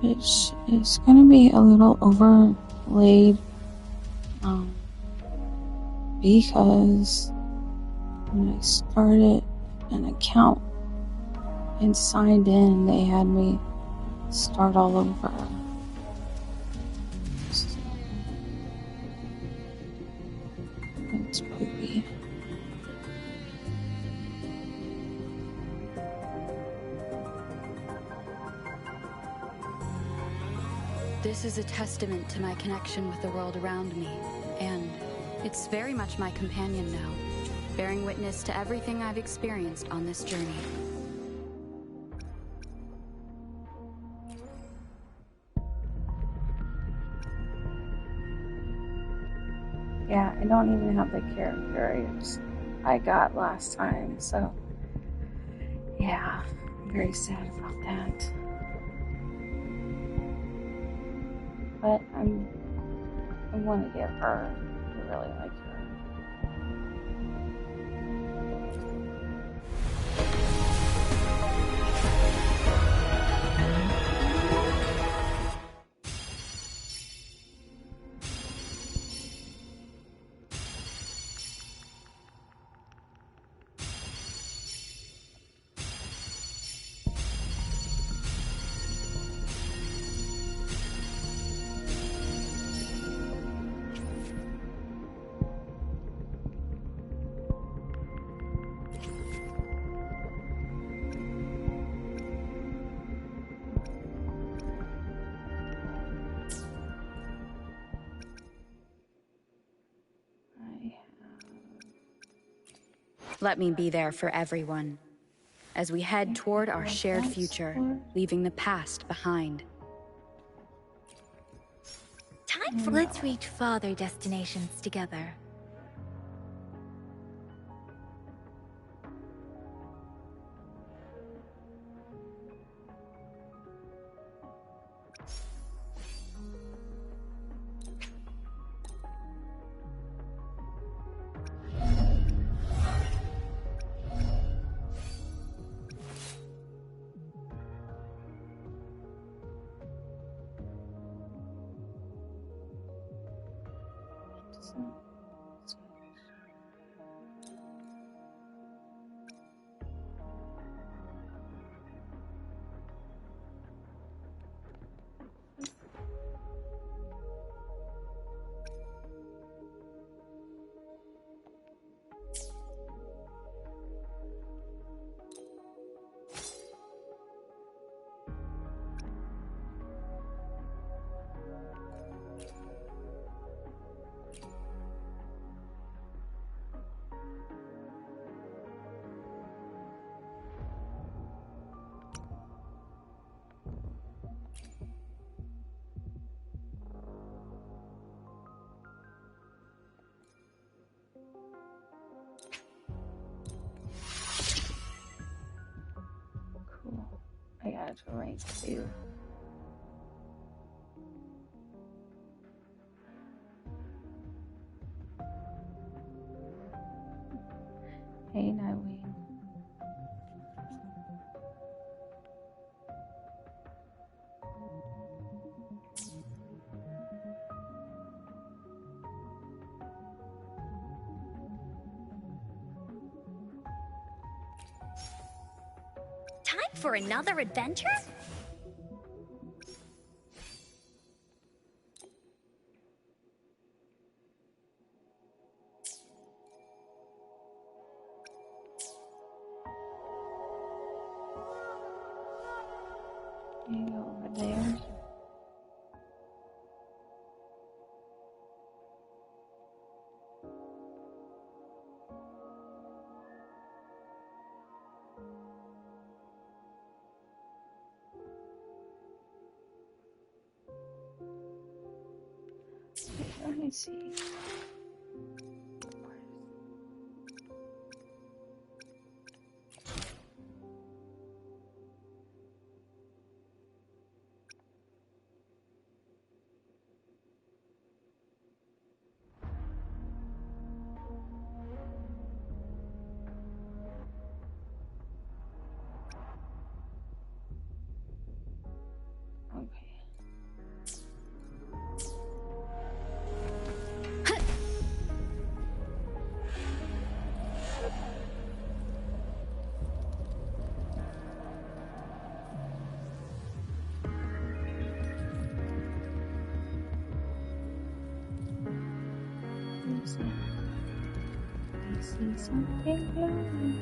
which is going to be a little overlaid because when I started an account and signed in, they had me start all over. So, it's poopy. This is a testament to my connection with the world around me, and it's very much my companion now, bearing witness to everything I've experienced on this journey. Yeah, I don't even have the character I got last time, so yeah, I'm very sad about that. But I want to get her. I really like her. Let me be there for everyone, as we head toward our shared future, leaving the past behind. Time for let's reach farther destinations together. I got it to rank 2. Hey, Nightwing. Time for another adventure? You go over there. Let me see. I see something glowing.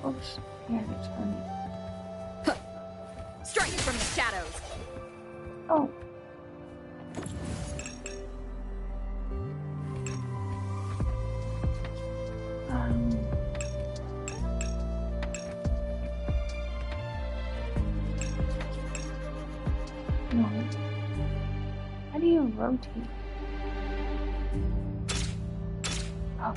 Oops, I had to turn it. Strike from the shadows. Oh. No. How do you rotate? Oh.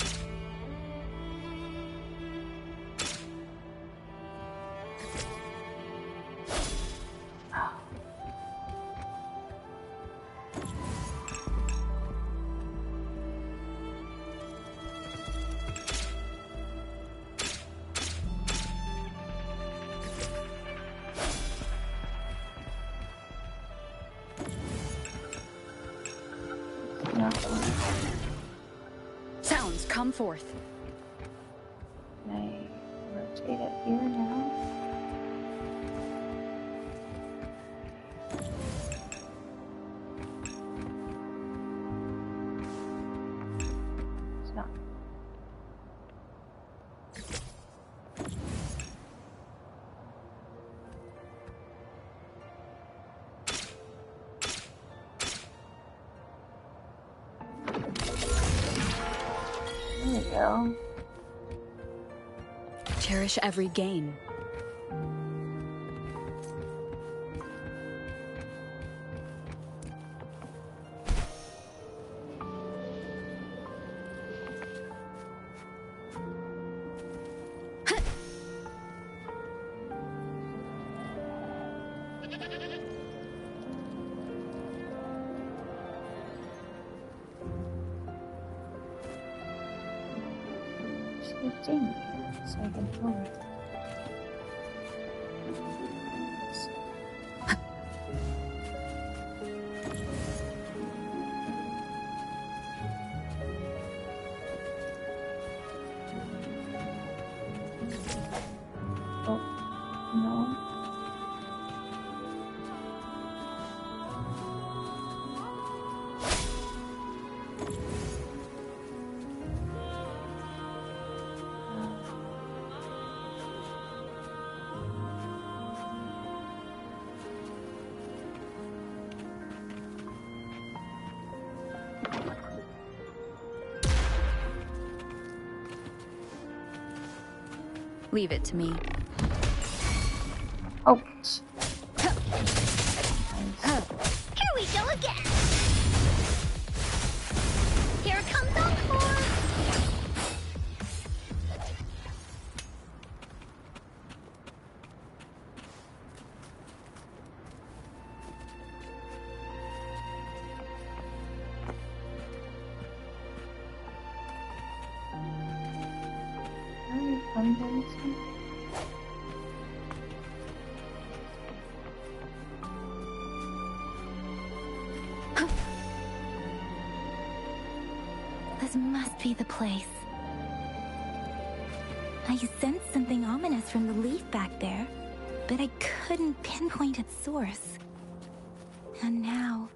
Sounds come forth. Can I rotate it here now? It's not. There we go. Cherish every gain. It's in here, so I can hold it. Oh, no. Leave it to me. Oh. Here we go again. Here it comes encore. This must be the place. I sensed something ominous from the leaf back there, but I couldn't pinpoint its source. And now,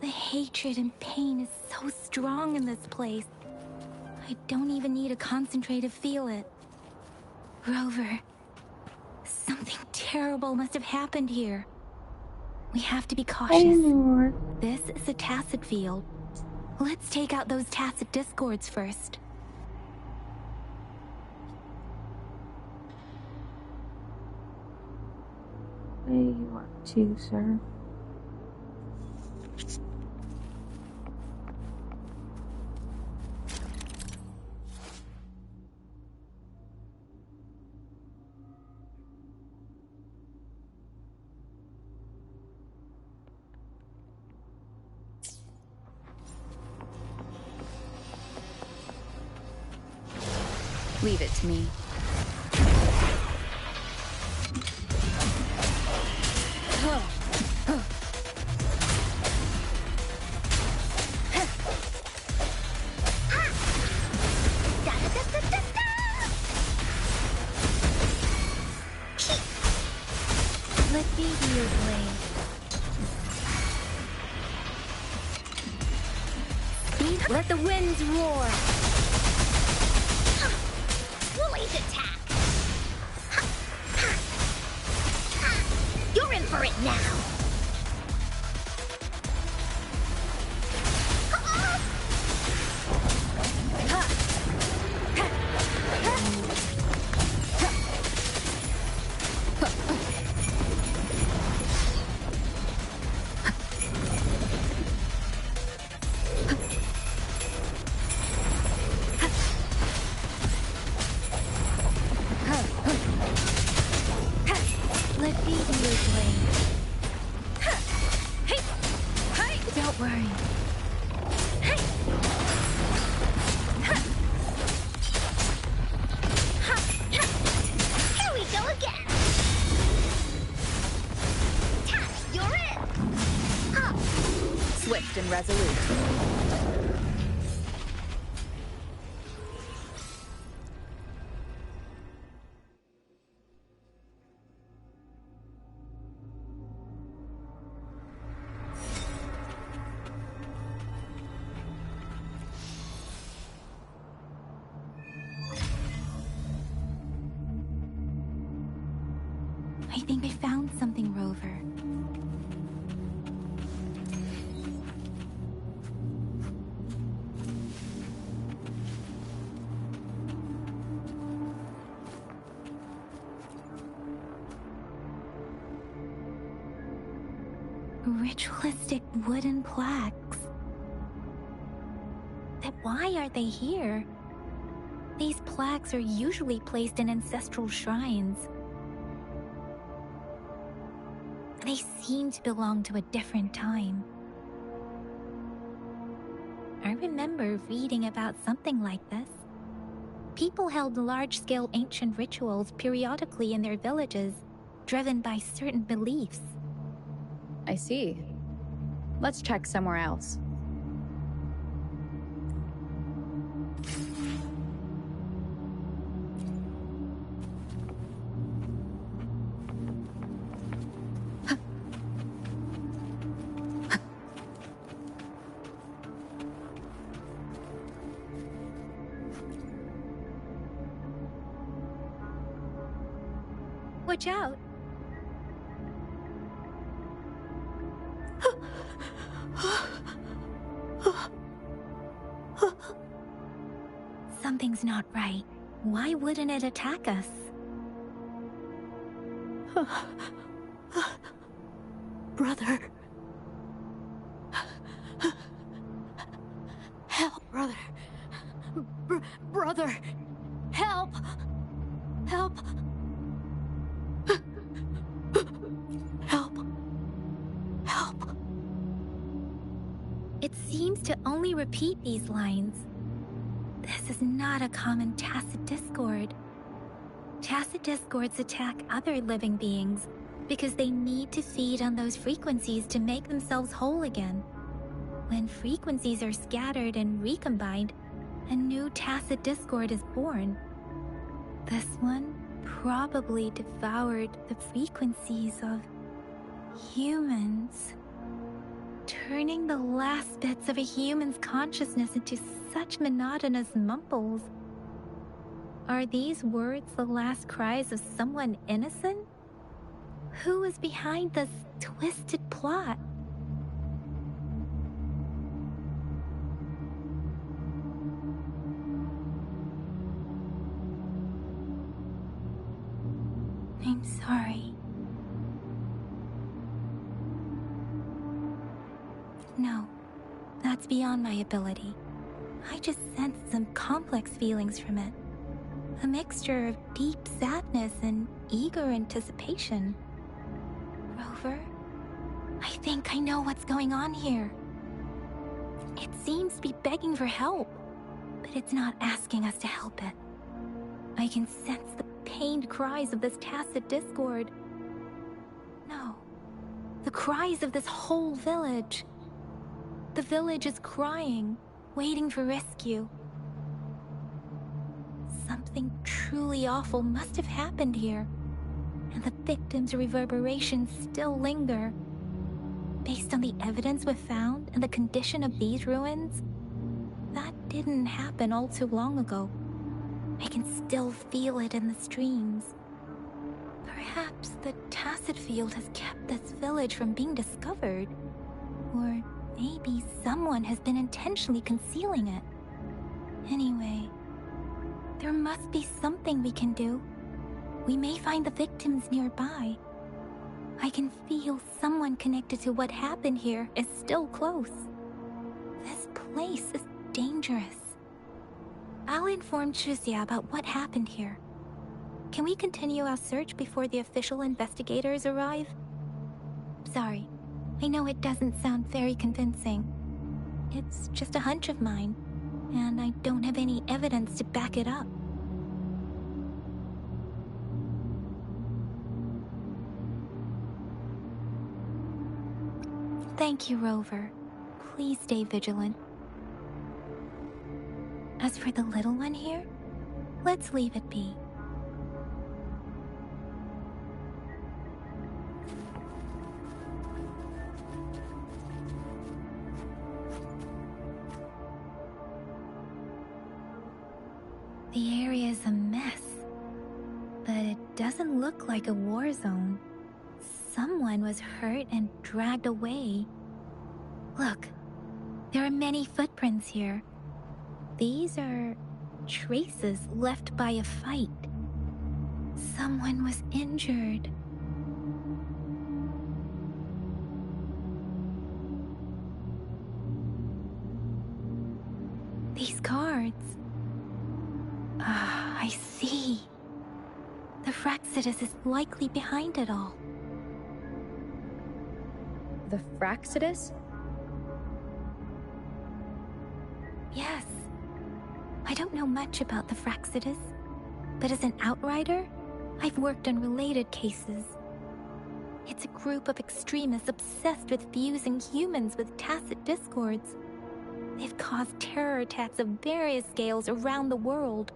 the hatred and pain is so strong in this place. I don't even need to concentrate to feel it. Rover, something terrible must have happened here. We have to be cautious. This is a tacit field. Let's take out those tacit discords first. say you are too, sir. Leave it to me. Let me be your blade. Let the winds roar. Woolly's attack. You're in for it now. Let me be your blade. Don't worry. Here we go again. Tack, you're in. Swift and resolute. I think I found something, Rover. Ritualistic wooden plaques. Then why are they here? These plaques are usually placed in ancestral shrines. They seem to belong to a different time. I remember reading about something like this. People held large-scale ancient rituals periodically in their villages, driven by certain beliefs. I see. Let's check somewhere else. Watch out! Something's not right. Why wouldn't it attack us? Brother. Help, brother. Brother. Help. Help. Help. Help. It seems to only repeat these lines. This is not a common tacit discord. Tacit discords attack other living beings because they need to feed on those frequencies to make themselves whole again. When frequencies are scattered and recombined, a new tacit discord is born. This one probably devoured the frequencies of humans, turning the last bits of a human's consciousness into such monotonous mumbles. Are these words the last cries of someone innocent? Who is behind this twisted plot? I'm sorry. beyond my ability. I just sensed some complex feelings from it. A mixture of deep sadness and eager anticipation. Rover, I think I know what's going on here. It seems to be begging for help, but it's not asking us to help it. I can sense the pained cries of this tacit discord. No, the cries of this whole village. The village is crying, waiting for rescue. Something truly awful must have happened here, and the victims' reverberations still linger. Based on the evidence we've found and the condition of these ruins, that didn't happen all too long ago. I can still feel it in the streams. Perhaps the tacit field has kept this village from being discovered, or maybe someone has been intentionally concealing it. Anyway, there must be something we can do. We may find the victims nearby. I can feel someone connected to what happened here is still close. This place is dangerous. I'll inform Chuzia about what happened here. Can we continue our search before the official investigators arrive? Sorry, I know it doesn't sound very convincing. It's just a hunch of mine, and I don't have any evidence to back it up. Thank you, Rover. Please stay vigilant. As for the little one here, let's leave it be. The area is a mess, but it doesn't look like a war zone. Someone was hurt and dragged away. Look, there are many footprints here. These are traces left by a fight. Someone was injured. These cards. I see. The Fraxidus is likely behind it all. The Fraxidus? Yes. I don't know much about the Fraxidus, but as an outrider, I've worked on related cases. It's a group of extremists obsessed with fusing humans with tacit discords. They've caused terror attacks of various scales around the world.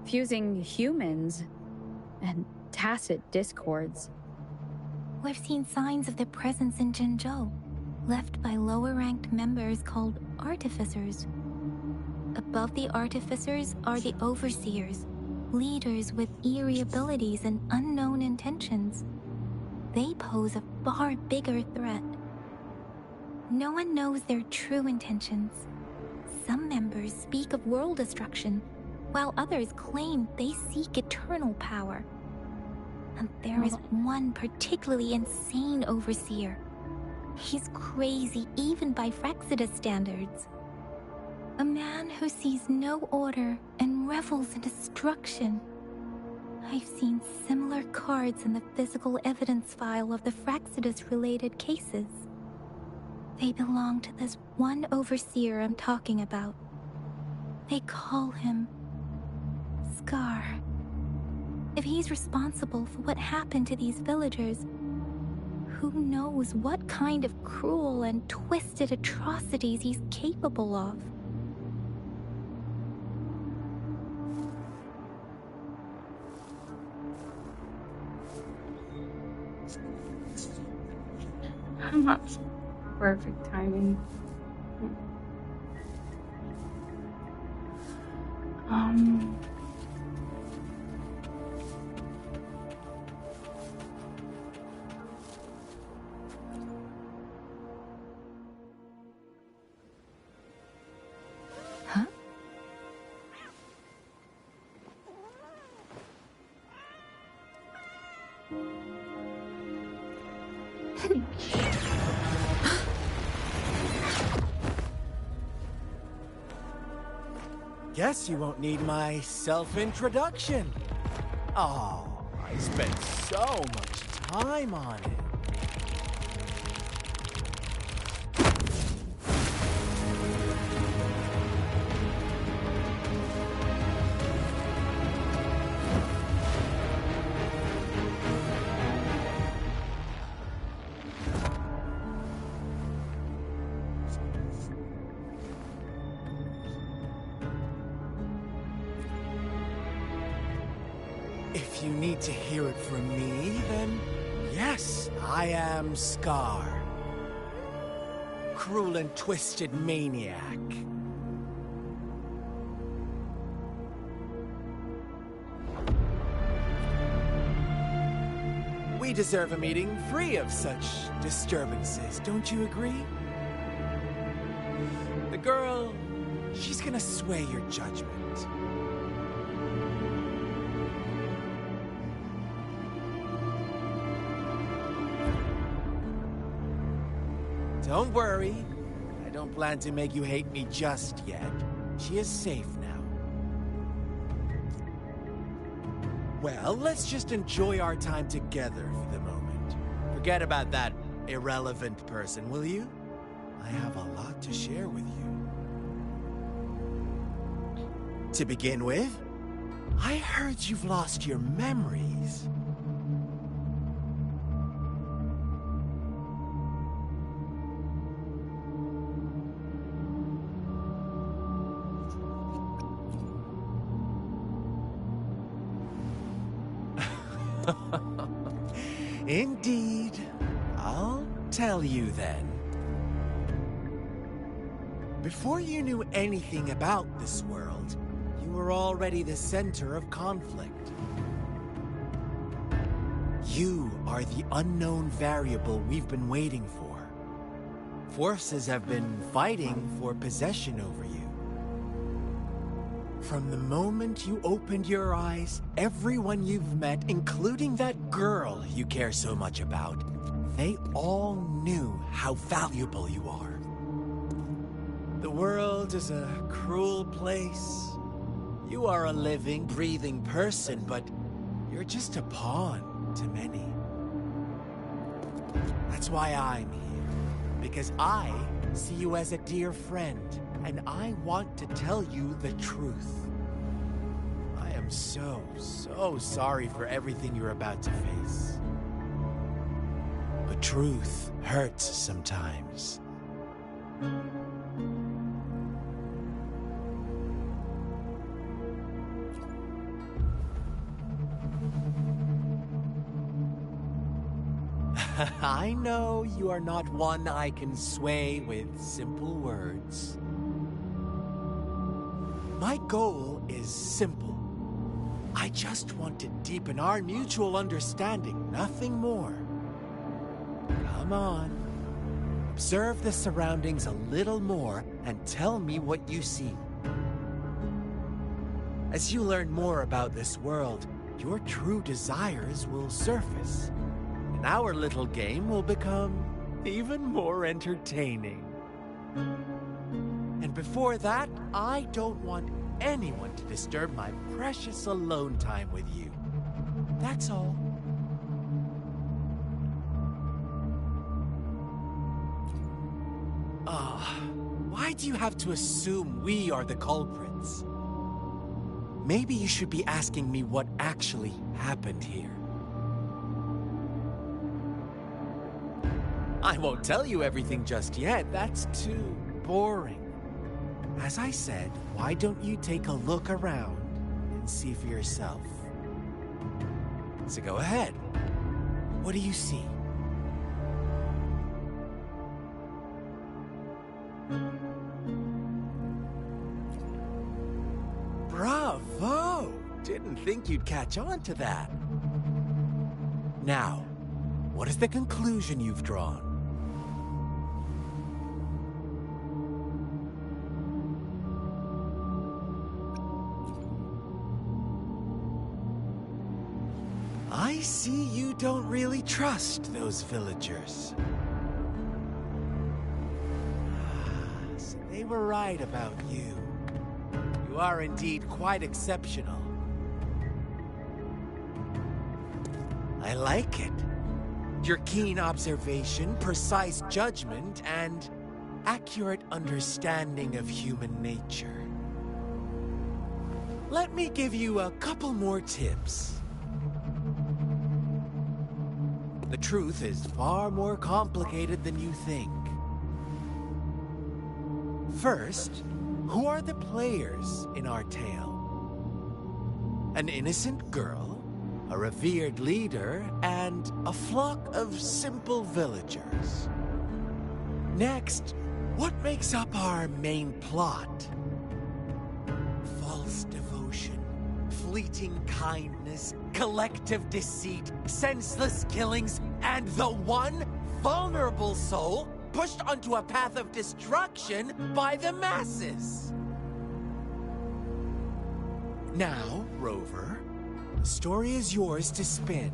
Fusing humans and tacit discords. We've seen signs of their presence in Jinzhou, left by lower-ranked members called artificers. Above the artificers are the overseers, leaders with eerie abilities and unknown intentions. They pose a far bigger threat. No one knows their true intentions. Some members speak of world destruction, while others claim they seek eternal power. And there is one particularly insane overseer. He's crazy even by Fraxidus standards. A man who sees no order and revels in destruction. I've seen similar cards in the physical evidence file of the Fraxidus-related cases. They belong to this one overseer I'm talking about. They call him Scar. If he's responsible for what happened to these villagers, who knows what kind of cruel and twisted atrocities he's capable of? Perfect timing. Huh? Guess you won't need my self-introduction. Oh, I spent so much time on it. If you need to hear it from me, then yes, I am Scar. Cruel and twisted maniac. We deserve a meeting free of such disturbances, don't you agree? The girl, she's gonna sway your judgment. Don't worry. I don't plan to make you hate me just yet. She is safe now. Well, let's just enjoy our time together for the moment. Forget about that irrelevant person, will you? I have a lot to share with you. To begin with, I heard you've lost your memories. Indeed. I'll tell you then. Before you knew anything about this world, you were already the center of conflict. You are the unknown variable we've been waiting for. Forces have been fighting for possession over you. From the moment you opened your eyes, everyone you've met, including that girl you care so much about, they all knew how valuable you are. The world is a cruel place. You are a living, breathing person, but you're just a pawn to many. That's why I'm here, because I see you as a dear friend. And I want to tell you the truth. I am so sorry for everything you're about to face. But truth hurts sometimes. I know you are not one I can sway with simple words. My goal is simple. I just want to deepen our mutual understanding, nothing more. Come on. Observe the surroundings a little more and tell me what you see. As you learn more about this world, your true desires will surface, and our little game will become even more entertaining. And before that, I don't want anyone to disturb my precious alone time with you. That's all. Why do you have to assume we are the culprits? Maybe you should be asking me what actually happened here. I won't tell you everything just yet. That's too boring. As I said, why don't you take a look around and see for yourself? So go ahead. What do you see? Bravo! Didn't think you'd catch on to that. Now, what is the conclusion you've drawn? I see you don't really trust those villagers. So they were right about you. You You are indeed quite exceptional. I like it. Your keen observation, precise judgment, and accurate understanding of human nature. Let me give you a couple more tips. The truth is far more complicated than you think. First, who are the players in our tale? An innocent girl, a revered leader, and a flock of simple villagers. Next, what makes up our main plot? False devotion, fleeting kindness, collective deceit, senseless killings, and the one vulnerable soul pushed onto a path of destruction by the masses. Now, Rover, the story is yours to spin.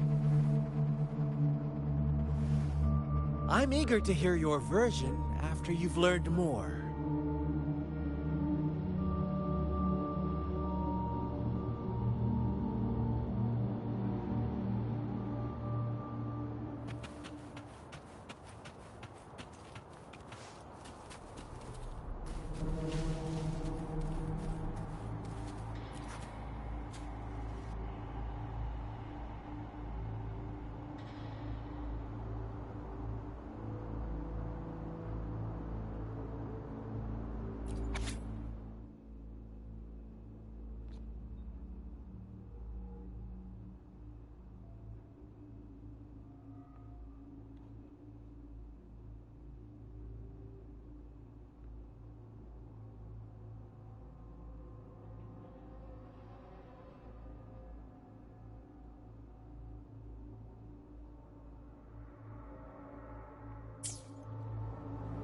I'm eager to hear your version after you've learned more.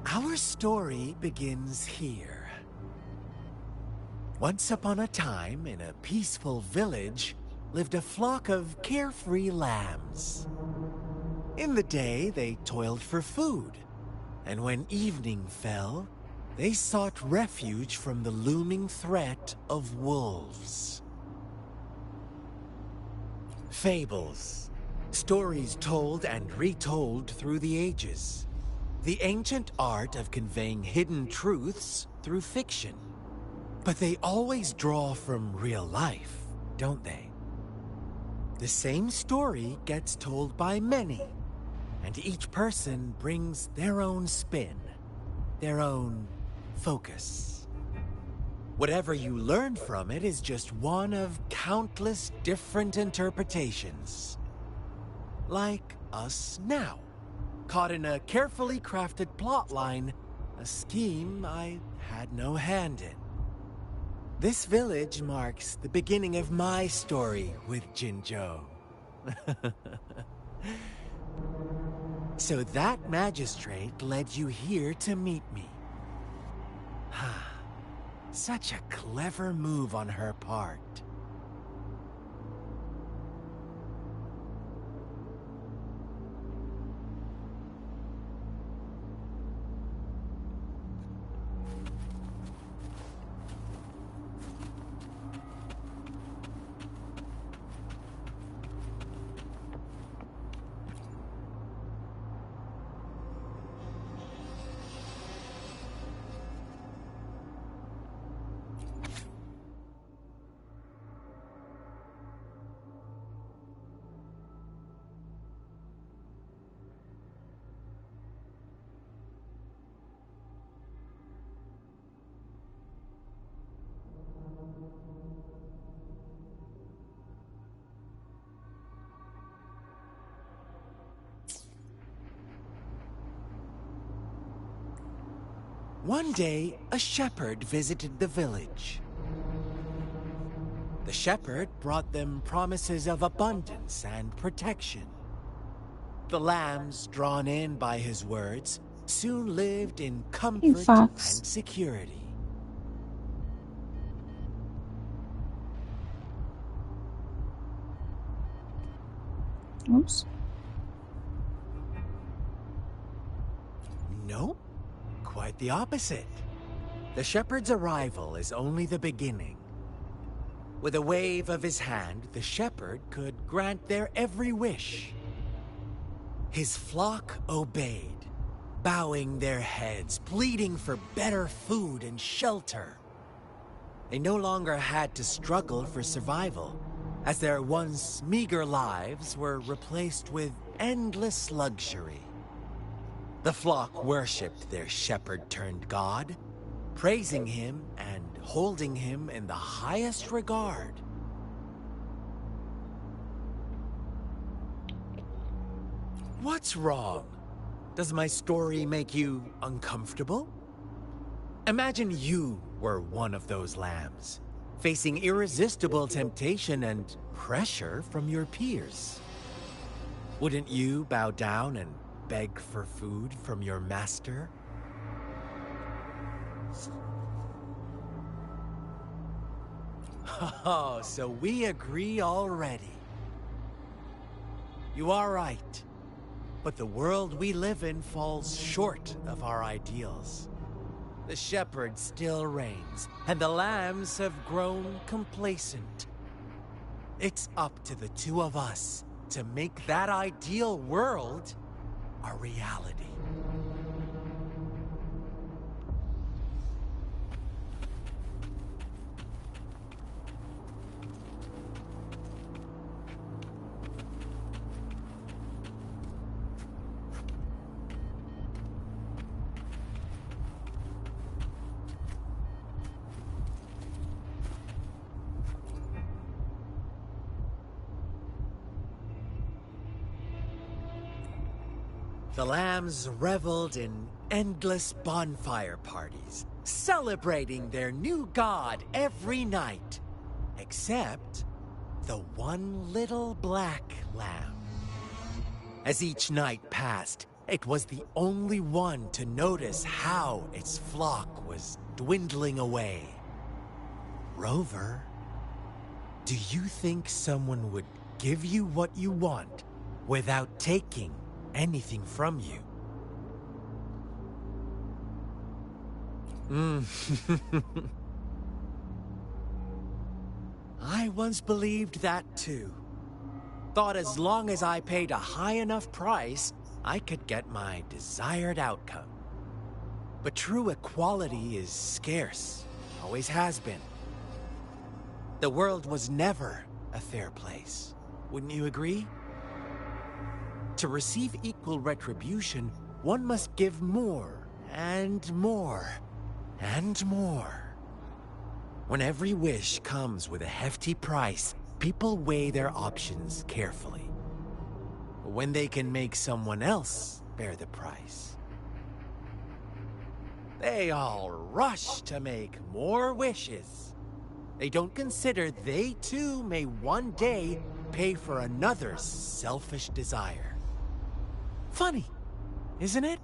Our story begins here. Once upon a time, in a peaceful village, lived a flock of carefree lambs. In the day, they toiled for food, and when evening fell, they sought refuge from the looming threat of wolves. Fables, stories told and retold through the ages. The ancient art of conveying hidden truths through fiction. But they always draw from real life, don't they? The same story gets told by many, and each person brings their own spin, their own focus. Whatever you learn from it is just one of countless different interpretations. Like us now. Caught in a carefully crafted plotline, a scheme I had no hand in. This village marks the beginning of my story with Jinzhou. So that magistrate led you here to meet me. Such a clever move on her part. One day, a shepherd visited the village. The shepherd brought them promises of abundance and protection. The lambs, drawn in by his words, soon lived in comfort Fox. and security. Oops. Nope. Quite the opposite. The shepherd's arrival is only the beginning. With a wave of his hand, the shepherd could grant their every wish. His flock obeyed, bowing their heads, pleading for better food and shelter. They no longer had to struggle for survival, as their once meager lives were replaced with endless luxury. The flock worshipped their shepherd-turned-god, praising him and holding him in the highest regard. What's wrong? Does my story make you uncomfortable? Imagine you were one of those lambs, facing irresistible temptation and pressure from your peers. Wouldn't you bow down and beg for food from your master? Oh, so we agree already. You are right, but the world we live in falls short of our ideals. The shepherd still reigns, and the lambs have grown complacent. It's up to the two of us to make that ideal world a reality. The lambs reveled in endless bonfire parties, celebrating their new god every night, except the one little black lamb. As each night passed, it was the only one to notice how its flock was dwindling away. Rover, do you think someone would give you what you want without taking anything from you? I once believed that too. Thought as long as I paid a high enough price, I could get my desired outcome. But true equality is scarce, always has been. The world was never a fair place, wouldn't you agree? To receive equal retribution, one must give more, and more, and more. When every wish comes with a hefty price, people weigh their options carefully. When they can make someone else bear the price, they all rush to make more wishes. They don't consider they too may one day pay for another's selfish desire. Funny, isn't it?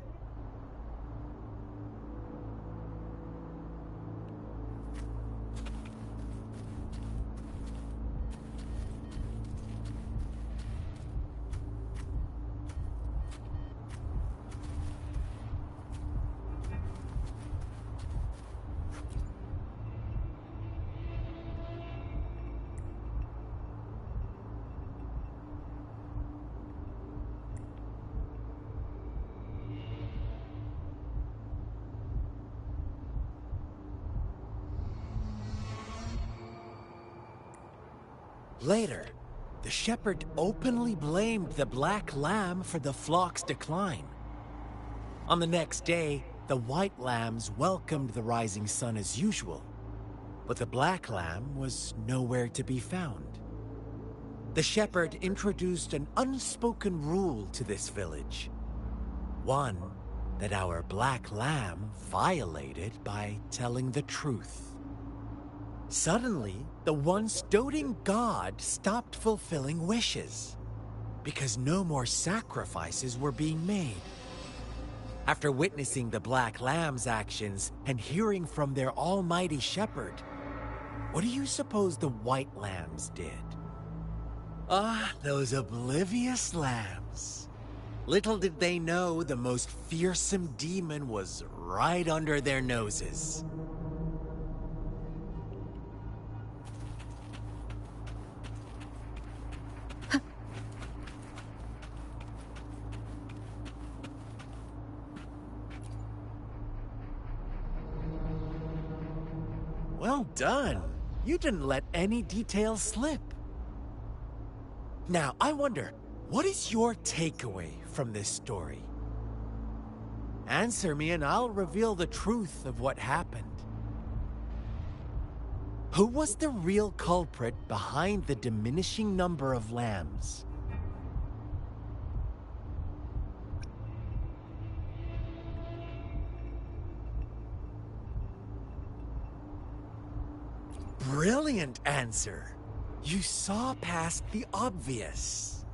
Later, the shepherd openly blamed the black lamb for the flock's decline. On the next day, the white lambs welcomed the rising sun as usual, but the black lamb was nowhere to be found. The shepherd introduced an unspoken rule to this village, one that our black lamb violated by telling the truth. Suddenly, the once doting god stopped fulfilling wishes, because no more sacrifices were being made. After witnessing the Black Lamb's actions and hearing from their almighty shepherd, what do you suppose the White Lambs did? Ah, those oblivious lambs. Little did they know the most fearsome demon was right under their noses. Well done. You didn't let any details slip. Now, I wonder, what is your takeaway from this story? Answer me and I'll reveal the truth of what happened. Who was the real culprit behind the diminishing number of lambs? Brilliant answer. You saw past the obvious.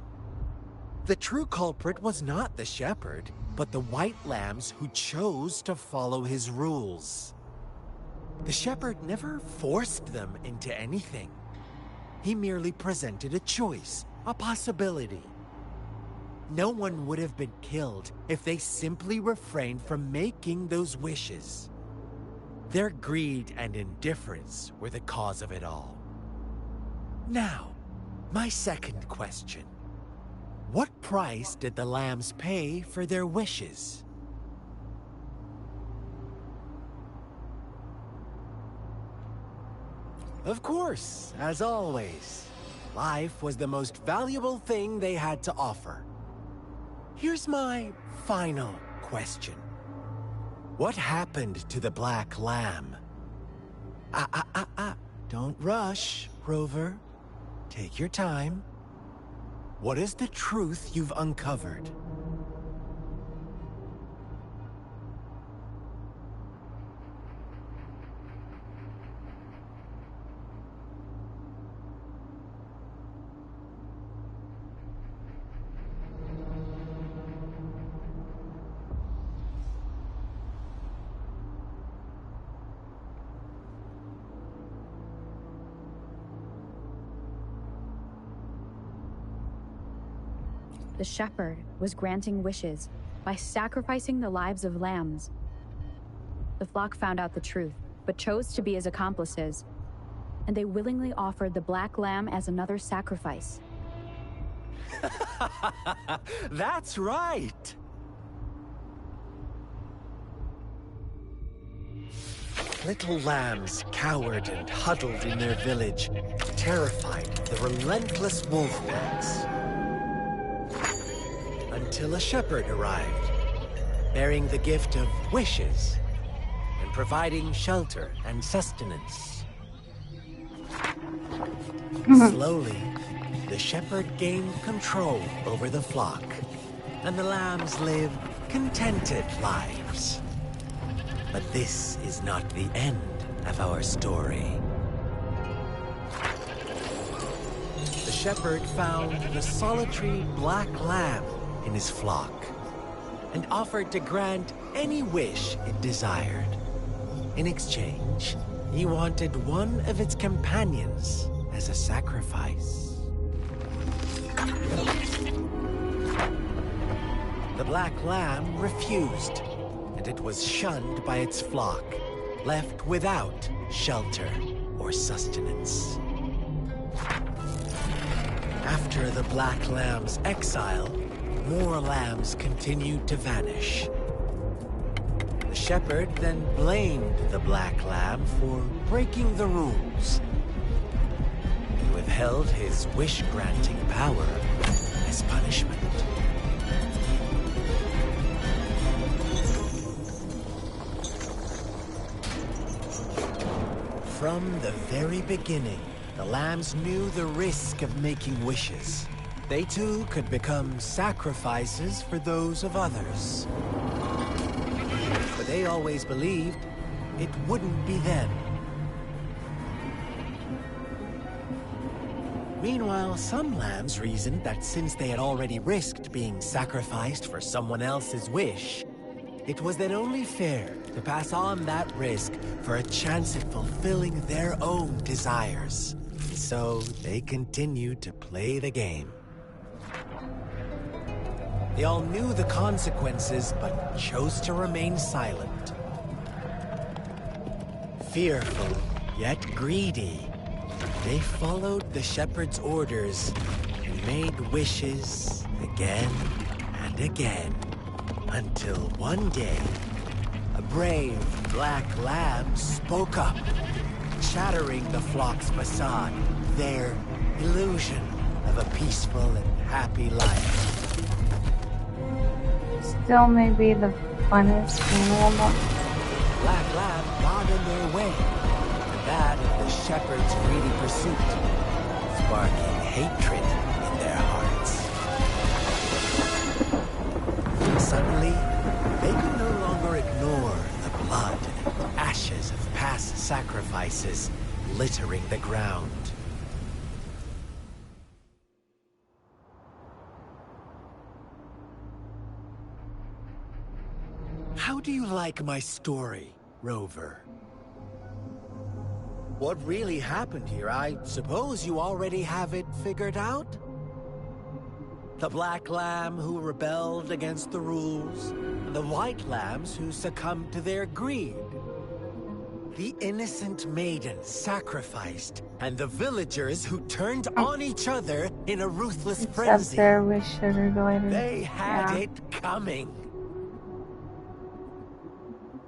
The true culprit was not the shepherd, but the white lambs who chose to follow his rules. The shepherd never forced them into anything. He merely presented a choice, a possibility. No one would have been killed if they simply refrained from making those wishes. Their greed and indifference were the cause of it all. Now, my second question. What price did the lambs pay for their wishes? Of course, as always, life was the most valuable thing they had to offer. Here's my final question. What happened to the black lamb? Don't rush, Rover. Take your time. What is the truth you've uncovered? The shepherd was granting wishes by sacrificing the lives of lambs. The flock found out the truth, but chose to be his accomplices, and they willingly offered the black lamb as another sacrifice. That's right! Little lambs cowered and huddled in their village, terrified of the relentless wolf packs. Until a shepherd arrived, bearing the gift of wishes and providing shelter and sustenance. Slowly, the shepherd gained control over the flock, and the lambs lived contented lives. But this is not the end of our story. The shepherd found the solitary black lamb in his flock, and offered to grant any wish it desired. In exchange, he wanted one of its companions as a sacrifice. The black lamb refused, and it was shunned by its flock, left without shelter or sustenance. After the black lamb's exile, more lambs continued to vanish. The shepherd then blamed the black lamb for breaking the rules. He withheld his wish-granting power as punishment. From the very beginning, the lambs knew the risk of making wishes. They too could become sacrifices for those of others. But they always believed it wouldn't be them. Meanwhile, some lambs reasoned that since they had already risked being sacrificed for someone else's wish, it was then only fair to pass on that risk for a chance at fulfilling their own desires. So they continued to play the game. They all knew the consequences, but chose to remain silent. Fearful, yet greedy, they followed the shepherd's orders and made wishes again and again, until one day, a brave black lamb spoke up. shattering the flock's facade, their illusion of a peaceful and happy life. Still may be the funnest animal. Black Lab got in their way, and that of the shepherd's greedy pursuit, sparking hatred in their hearts. Suddenly, they could no longer ignore the blood and ashes of past sacrifices littering the ground. How do you like my story, Rover? What really happened here? I suppose you already have it figured out? The black lamb who rebelled against the rules, and the white lambs who succumbed to their greed. The innocent maiden sacrificed, and the villagers who turned on each other in a ruthless It's up frenzy. there with Sugar Glider. They had Yeah. it coming.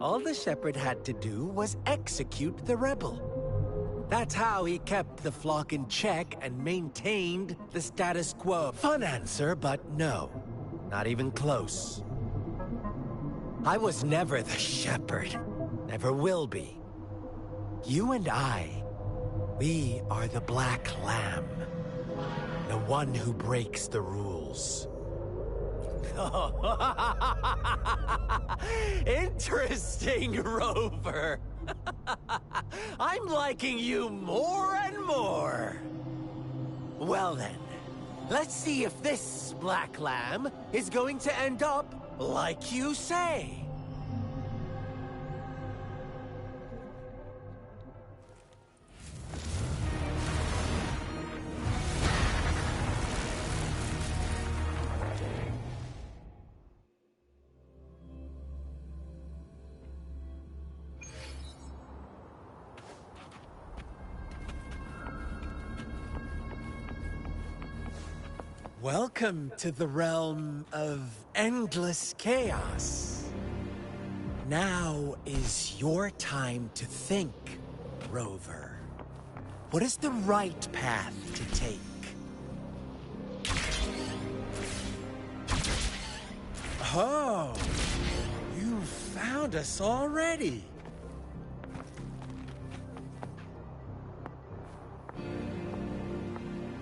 All the shepherd had to do was execute the rebel. That's how he kept the flock in check and maintained the status quo. Fun answer, but no. Not even close. I was never the shepherd. Never will be. You and I, we are the black lamb. The one who breaks the rules. Interesting, Rover. I'm liking you more and more. Well then, let's see if this black lamb is going to end up like you say. Welcome to the realm of endless chaos. Now is your time to think, Rover. What is the right path to take? Oh, you found us already.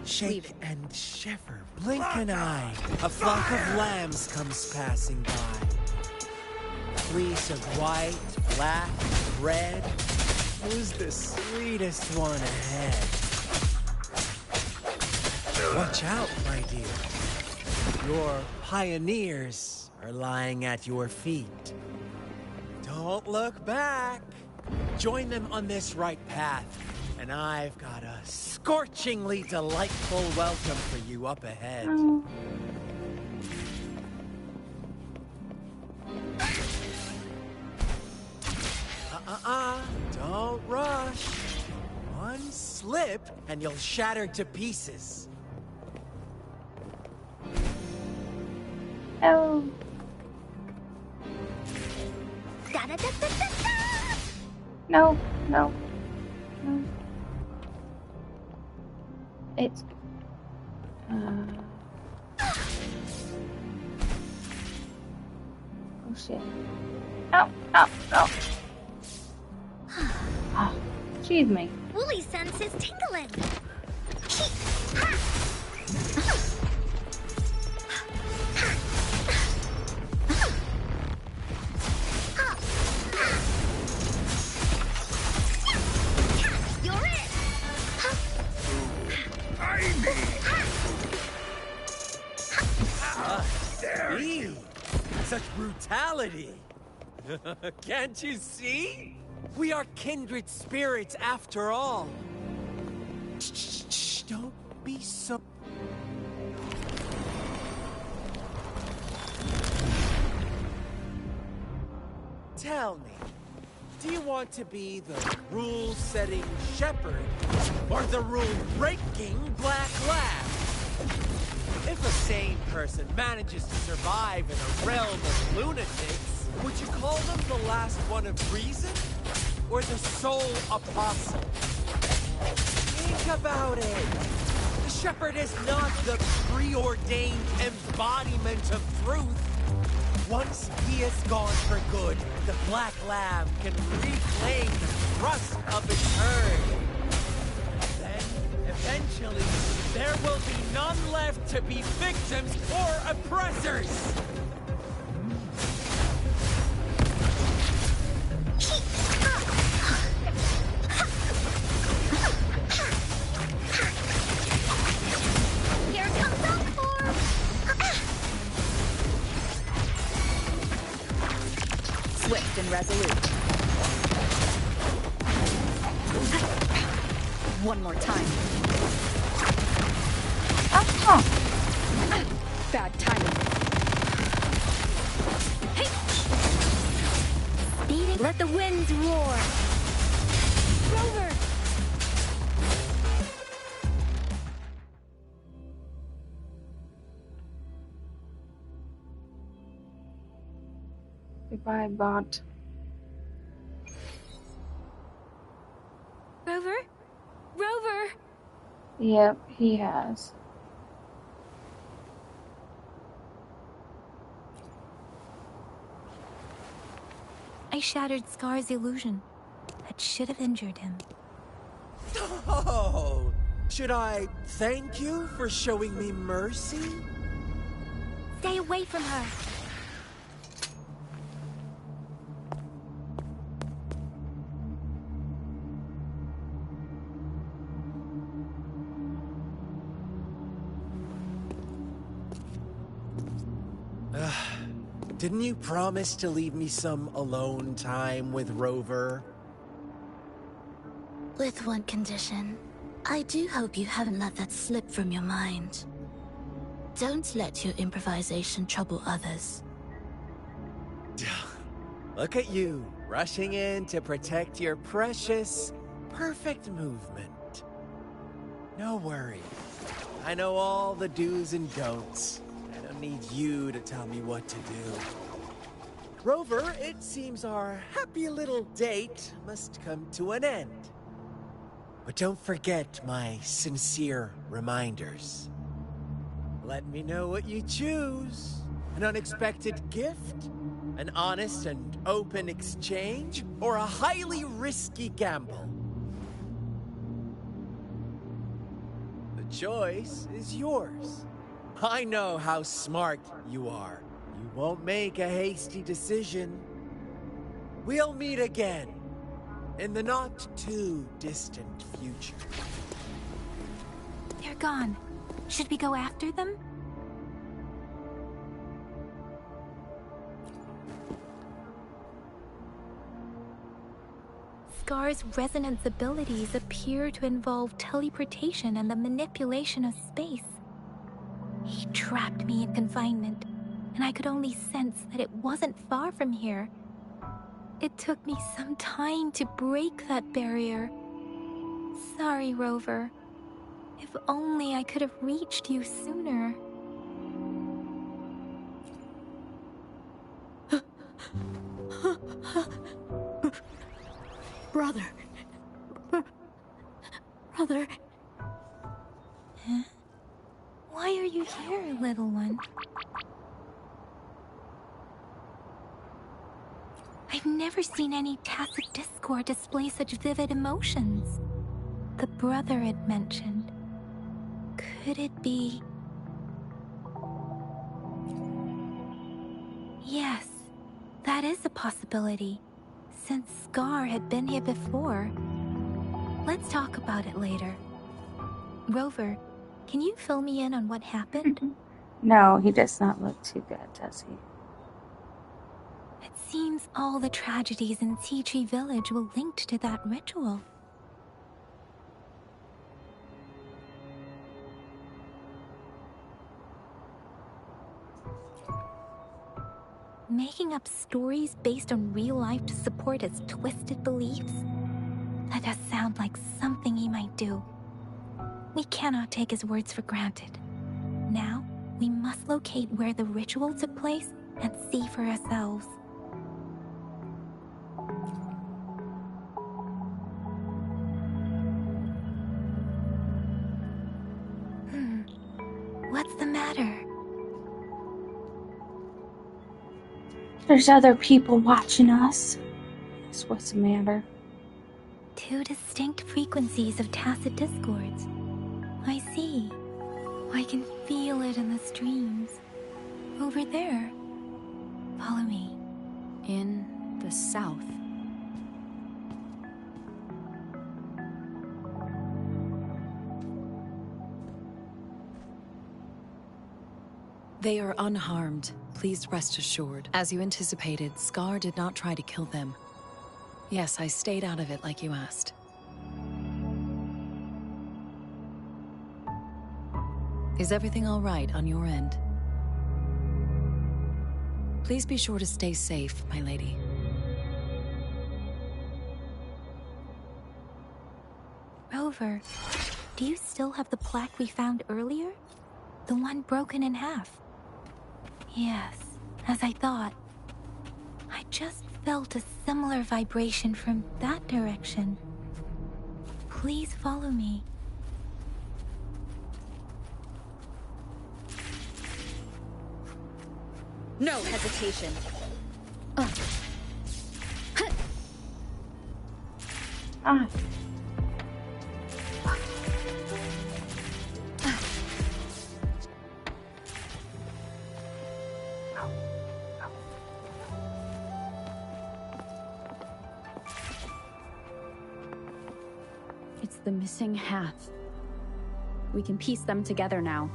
Shake and shiver, blink an eye. A flock of lambs comes passing by. Fleece of white, black, red. Who's the sweetest one ahead? Watch out, my dear. Your pioneers are lying at your feet. Don't look back. Join them on this right path. And I've got a scorchingly delightful welcome for you up ahead. Oh. Don't rush. One slip and you'll shatter to pieces. Oh. Da-da-da-da-da-da! No, no, no. It's... Oh shit. No, no, no. Oh, excuse me. Wooly sense is tingling. You're it. Eee, such brutality. Can't you see? We are kindred spirits after all. Shh, don't be so... Tell me, do you want to be the rule-setting shepherd or the rule-breaking black lab? If a sane person manages to survive in a realm of lunatics, would you call them the last one of reason? or the Soul Apostle. Think about it. The Shepherd is not the preordained embodiment of truth. Once he is gone for good, the Black Lamb can reclaim the thrust of its herd. Then, eventually, there will be none left to be victims or oppressors. Here comes Encore! Swift and resolute. One more time. Bad timing. Speeding. Let the winds roar. Rover! Goodbye, bot. Rover? Rover! Yep, he has. I shattered Scar's illusion. That should have injured him. Oh, should I thank you for showing me mercy? Stay away from her! Didn't you promise to leave me some alone time with Rover? With one condition. I do hope you haven't let that slip from your mind. Don't let your improvisation trouble others. Look at you, rushing in to protect your precious, perfect movement. No worries. I know all the do's and don'ts. I don't need you to tell me what to do. Rover, it seems our happy little date must come to an end. But don't forget my sincere reminders. Let me know what you choose. An unexpected gift? An honest and open exchange? Or a highly risky gamble? The choice is yours. I know how smart you are. You won't make a hasty decision. We'll meet again in the not-too-distant future. They're gone. Should we go after them? Scar's resonance abilities appear to involve teleportation and the manipulation of space. He trapped me in confinement, and I could only sense that it wasn't far from here. It took me some time to break that barrier. Sorry, Rover. If only I could have reached you sooner. Brother. Brother. Huh? Why are you here, little one? I've never seen any tacit discord display such vivid emotions. The brother it mentioned. Could it be... Yes, that is a possibility. Since Scar had been here before. Let's talk about it later. Rover, can you fill me in on what happened? No, he does not look too good, does he? It seems all the tragedies in Tea Tree Village were linked to that ritual. Making up stories based on real life to support his twisted beliefs? That does sound like something he might do. We cannot take his words for granted. Now, we must locate where the ritual took place and see for ourselves. What's the matter? There's other people watching us. That's what's the matter. Two distinct frequencies of tacit discords. I see. I can feel it in the streams. Over there. Follow me. In the south. They are unharmed. Please rest assured. As you anticipated, Scar did not try to kill them. Yes, I stayed out of it like you asked. Is everything all right on your end? Please be sure to stay safe, my lady. Rover, do you still have the plaque we found earlier? The one broken in half? Yes, as I thought. I just felt a similar vibration from that direction. Please follow me. No hesitation. Ah. It's the missing half. We can piece them together now.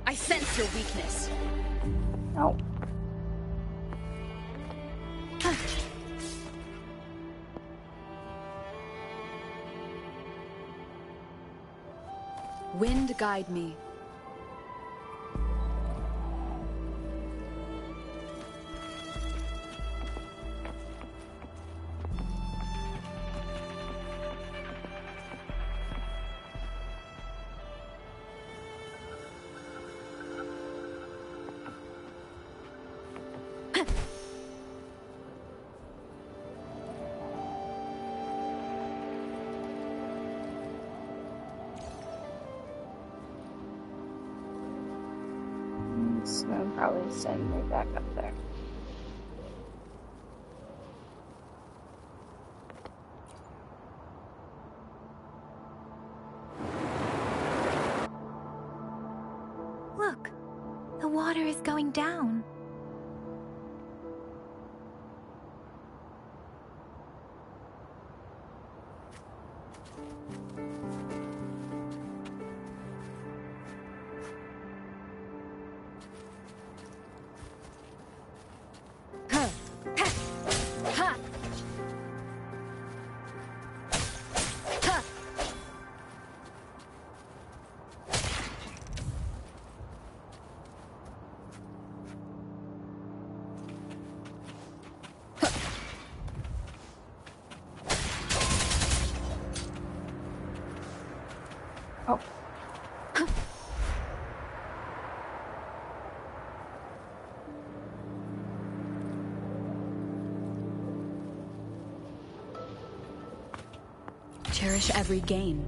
I sense your weakness. Oh. Wind guide me. It's gonna probably send me back up there. Look, the water is going down. Oh. Cherish every gain.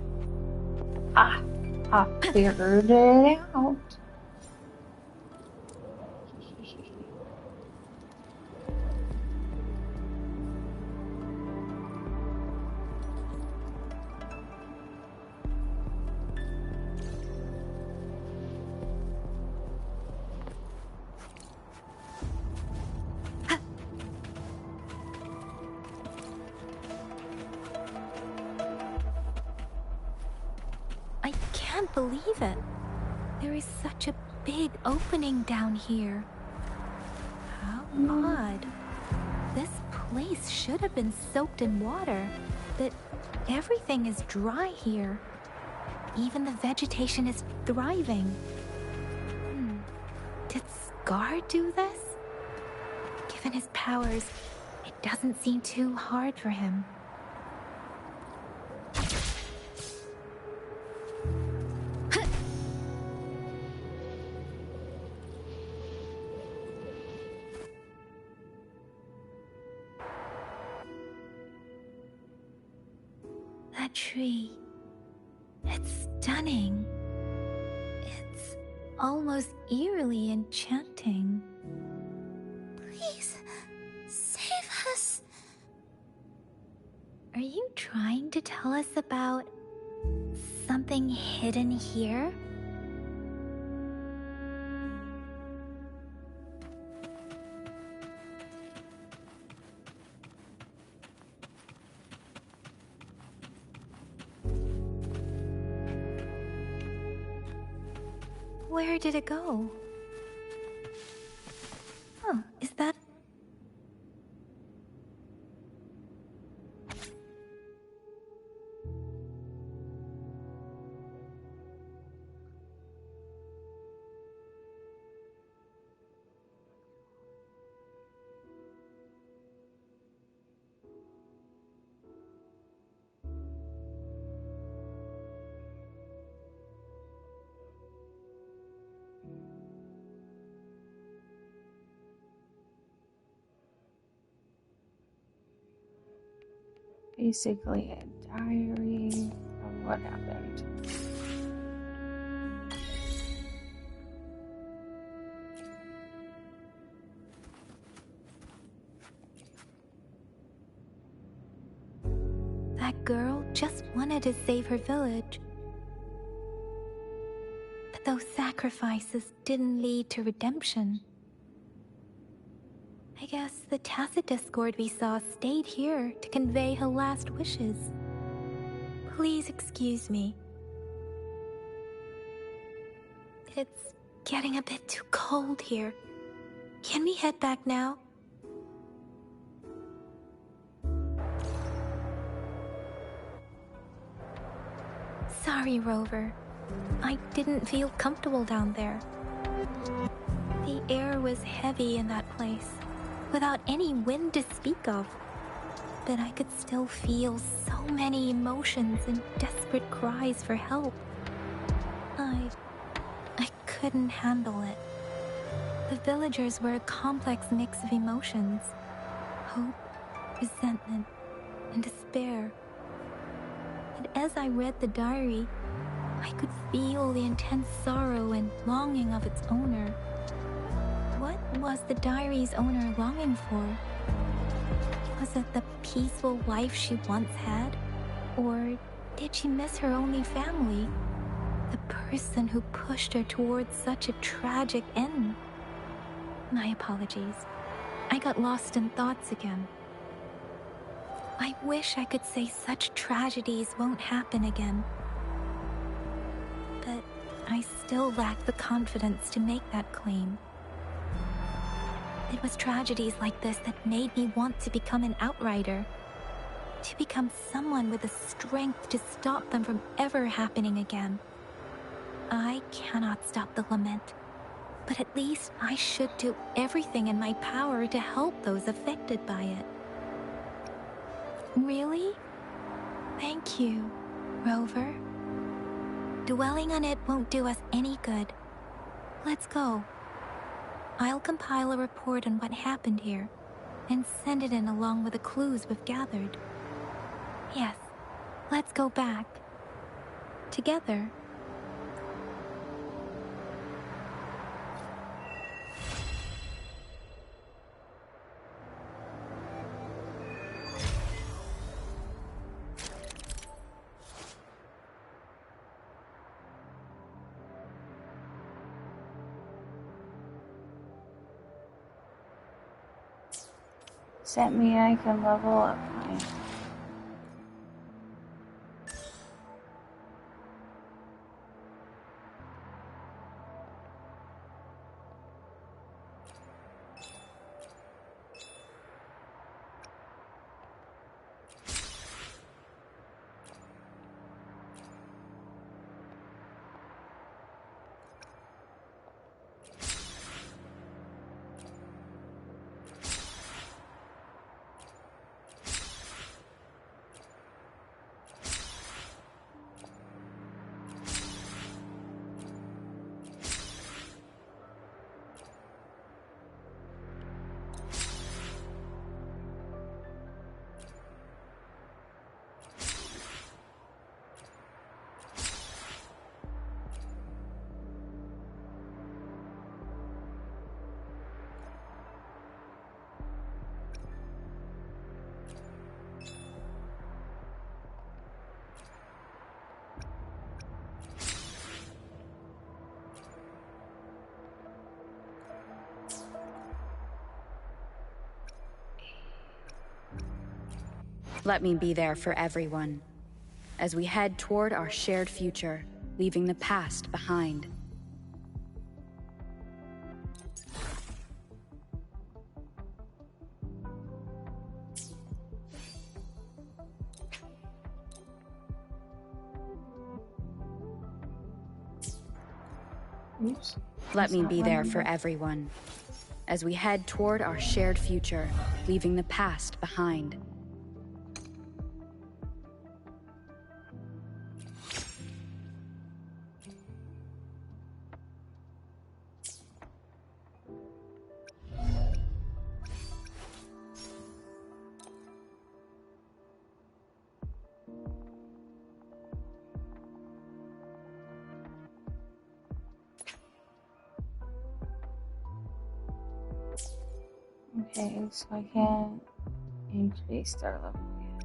I figured it out. I can't believe it. There is such a big opening down here. How odd. This place should have been soaked in water, but everything is dry here. Even the vegetation is thriving. Did Scar do this? Given his powers, it doesn't seem too hard for him. that tree. It's stunning. It's almost eerily enchanting. Please, save us. Are you trying to tell us about something hidden here? Where did it go? Oh, is that... Basically a diary of what happened. That girl just wanted to save her village. But those sacrifices didn't lead to redemption. I guess the tacit discord we saw stayed here to convey her last wishes. Please excuse me. It's getting a bit too cold here. Can we head back now? Sorry, Rover. I didn't feel comfortable down there. The air was heavy in that place, without any wind to speak of. But I could still feel so many emotions and desperate cries for help. I couldn't handle it. The villagers were a complex mix of emotions. Hope, resentment, and despair. And as I read the diary, I could feel the intense sorrow and longing of its owner. What was the diary's owner longing for? Was it the peaceful life she once had? Or did she miss her only family? The person who pushed her towards such a tragic end? My apologies. I got lost in thoughts again. I wish I could say such tragedies won't happen again. But I still lack the confidence to make that claim. It was tragedies like this that made me want to become an outrider. To become someone with the strength to stop them from ever happening again. I cannot stop the lament, but at least I should do everything in my power to help those affected by it. Really? Thank you, Rover. Dwelling on it won't do us any good. Let's go. I'll compile a report on what happened here and send it in along with the clues we've gathered. Yes, let's go back. Together. Sent me, I can level up my... Let me be there for everyone, as we head toward our shared future, leaving the past behind. Oops. Let me be there for everyone, as we head toward our shared future, leaving the past behind. Okay, so I can't increase their level yet.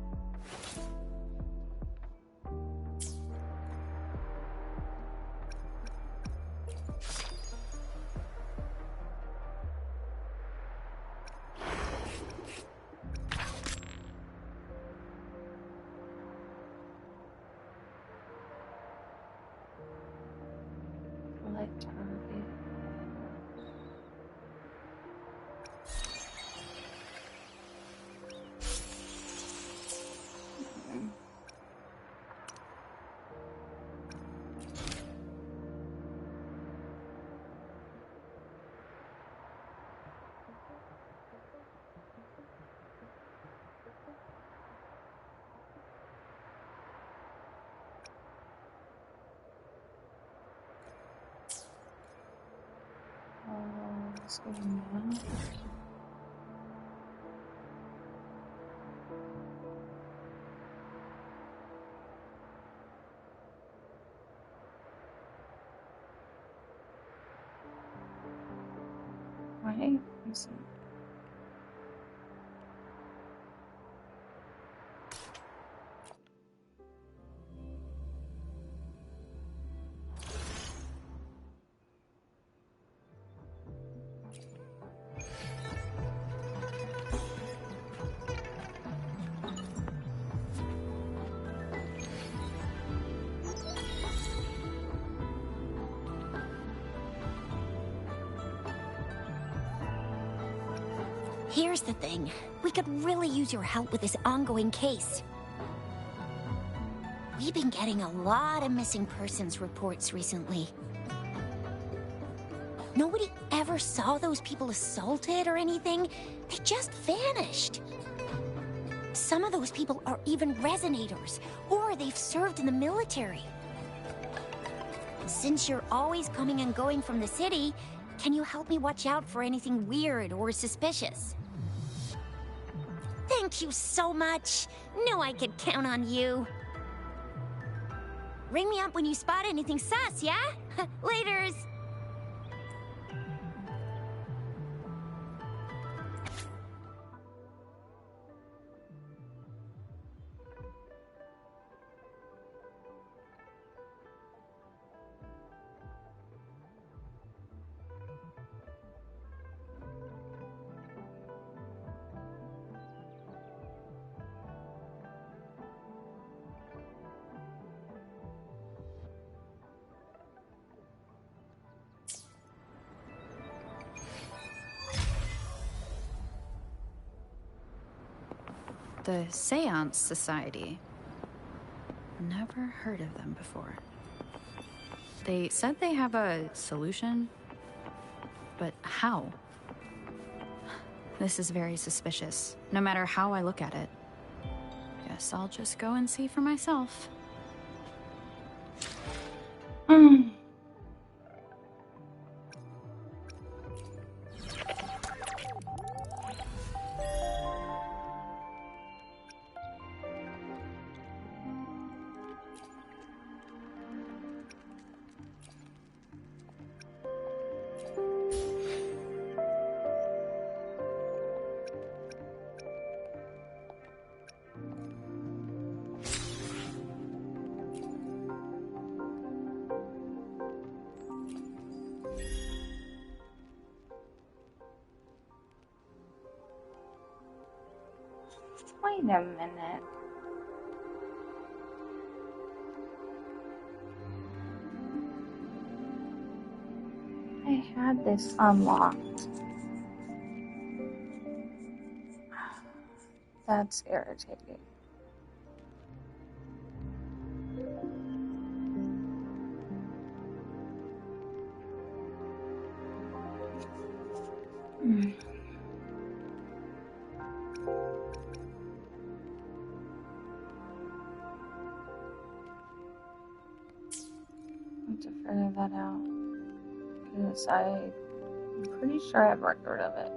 Select target. Let's go now. Why is it? Here's the thing. We could really use your help with this ongoing case. We've been getting a lot of missing persons reports recently. Nobody ever saw those people assaulted or anything. They just vanished. Some of those people are even resonators, or they've served in the military. Since you're always coming and going from the city, can you help me watch out for anything weird or suspicious? Thank you so much. Knew I could count on you. Ring me up when you spot anything sus, yeah? Laters. The Seance Society. Never heard of them before. They said they have a solution, but how? This is very suspicious, no matter how I look at it. Guess I'll just go and see for myself. Wait a minute. I had this unlocked. That's irritating. I have to figure that out. Because I'm pretty sure I have record of it.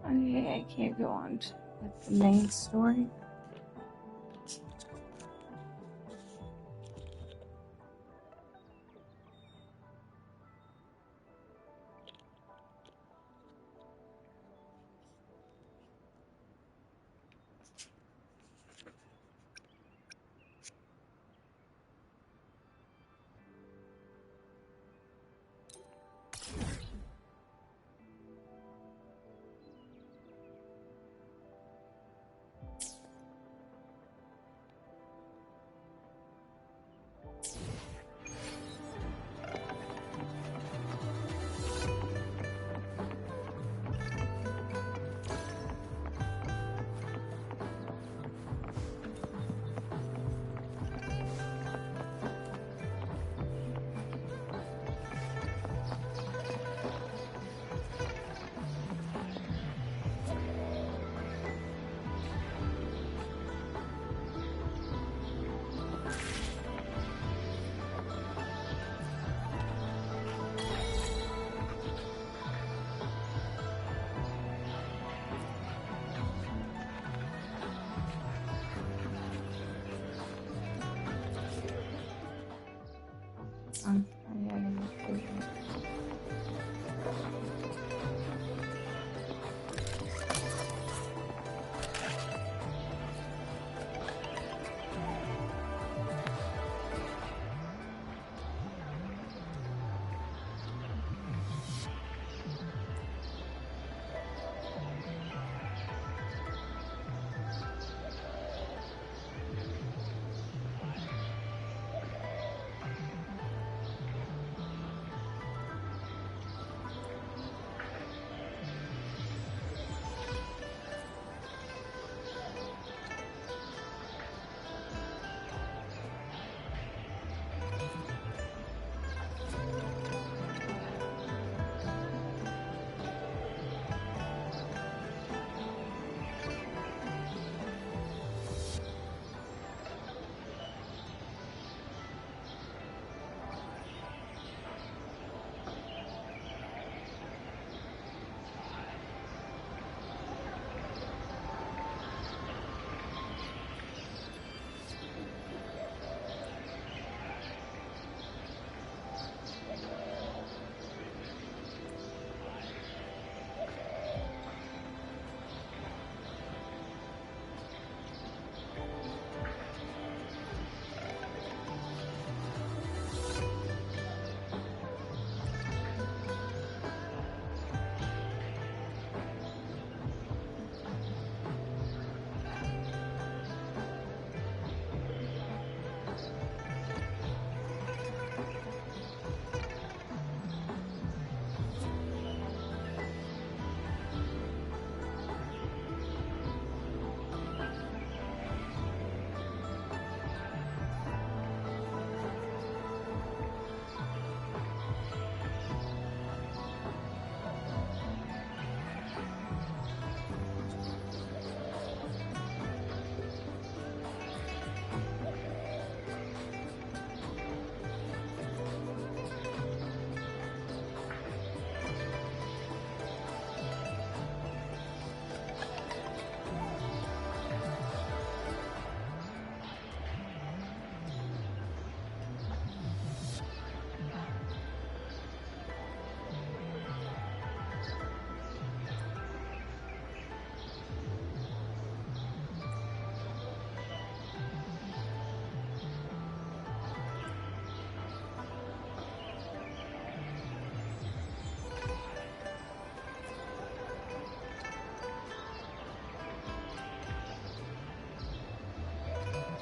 Okay, I can't go on with the main story.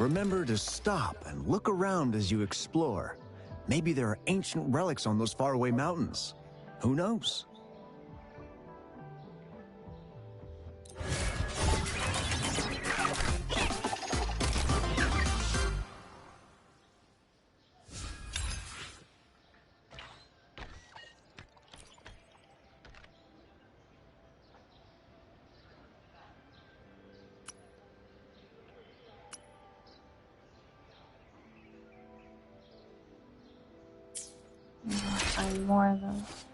Remember to stop and look around as you explore. Maybe there are ancient relics on those faraway mountains. Who knows? Find more of those.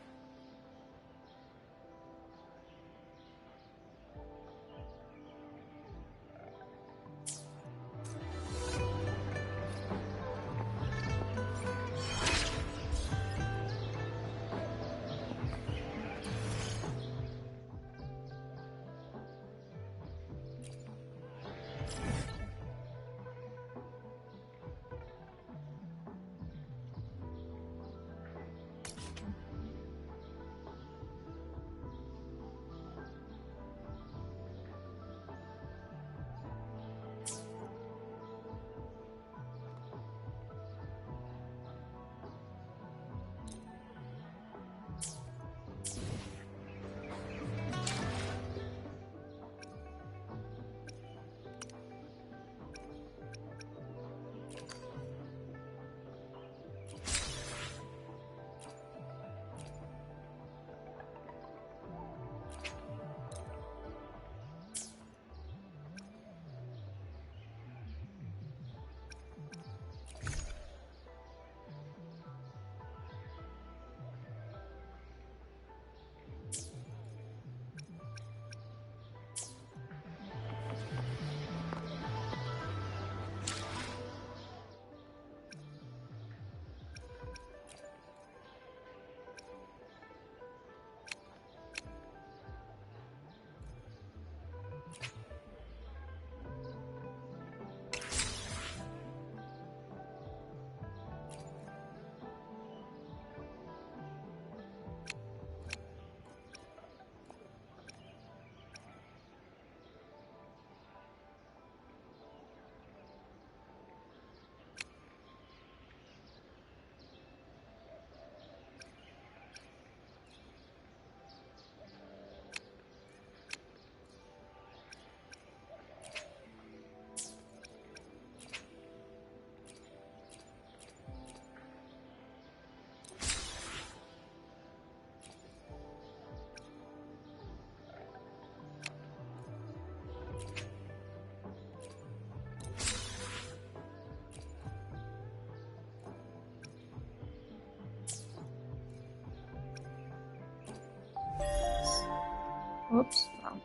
Whoops. Wrong.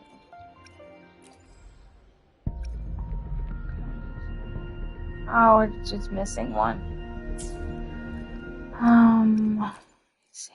Oh, we're just missing one. Let's see.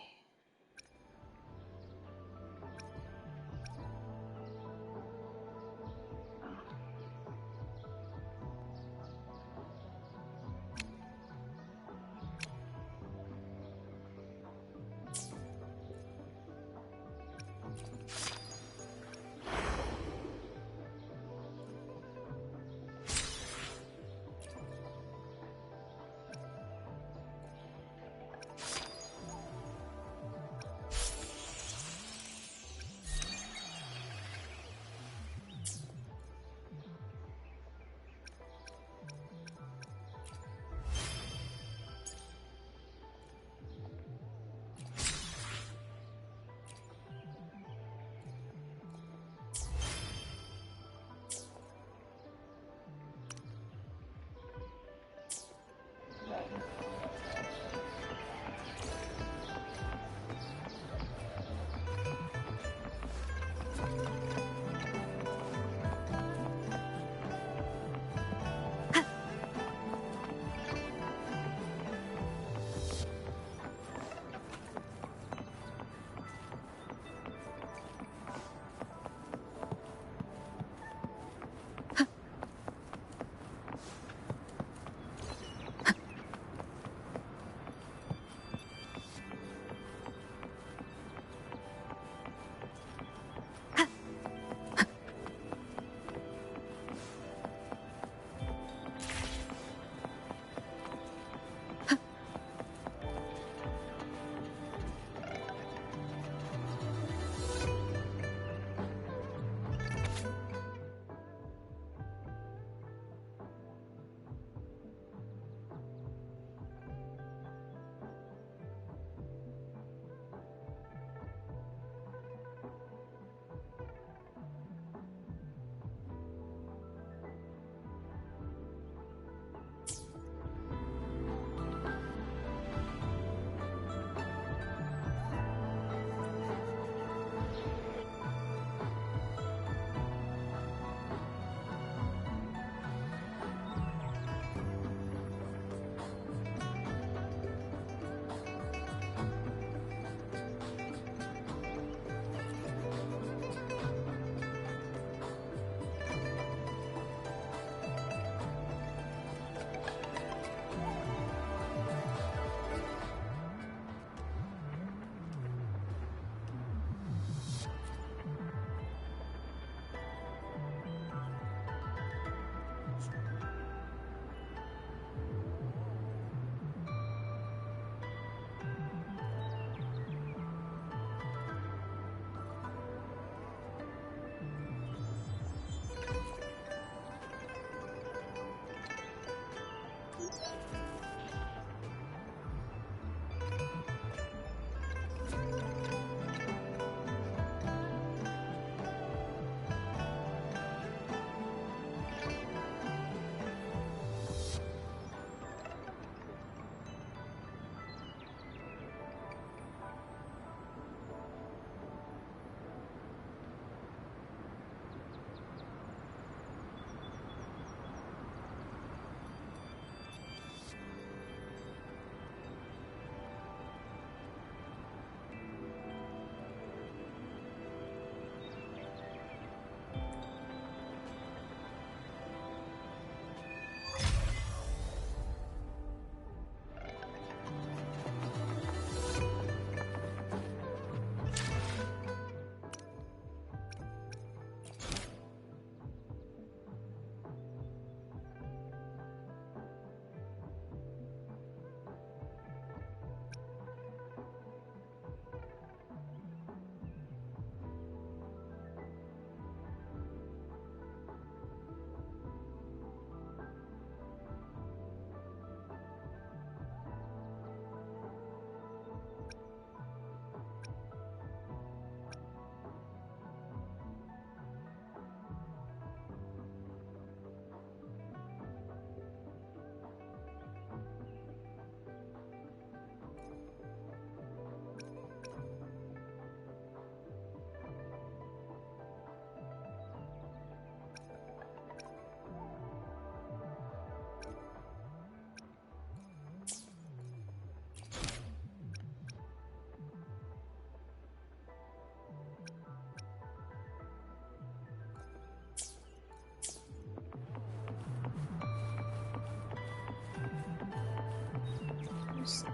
Where's the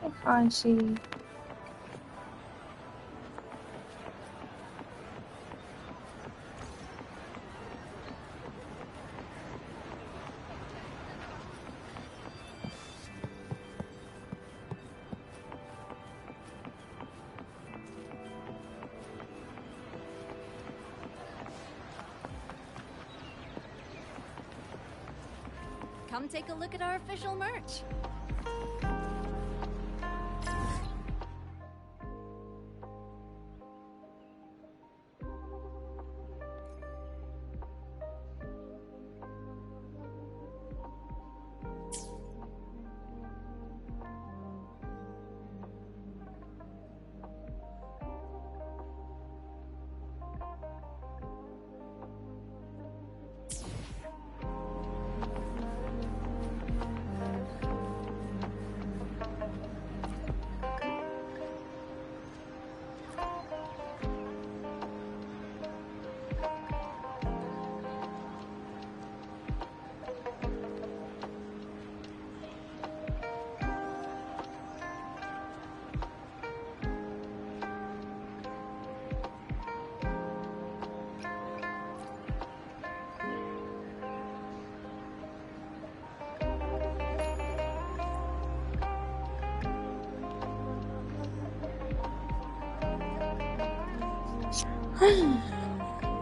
I can't see. Come take a look at our official merch.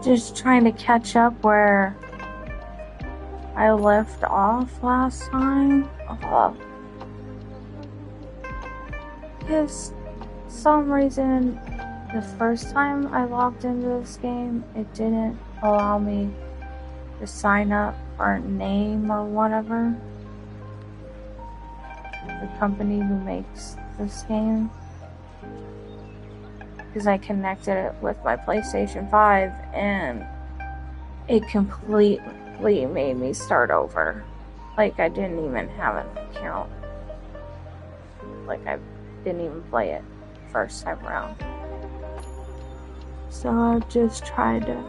Just trying to catch up where I left off last time. Because some reason the first time I logged into this game, it didn't allow me to sign up for a name or whatever. The company who makes this game. Because I connected it with my PlayStation 5 and it completely made me start over. Like I didn't even have an account. Like I didn't even play it first time around. So I just tried to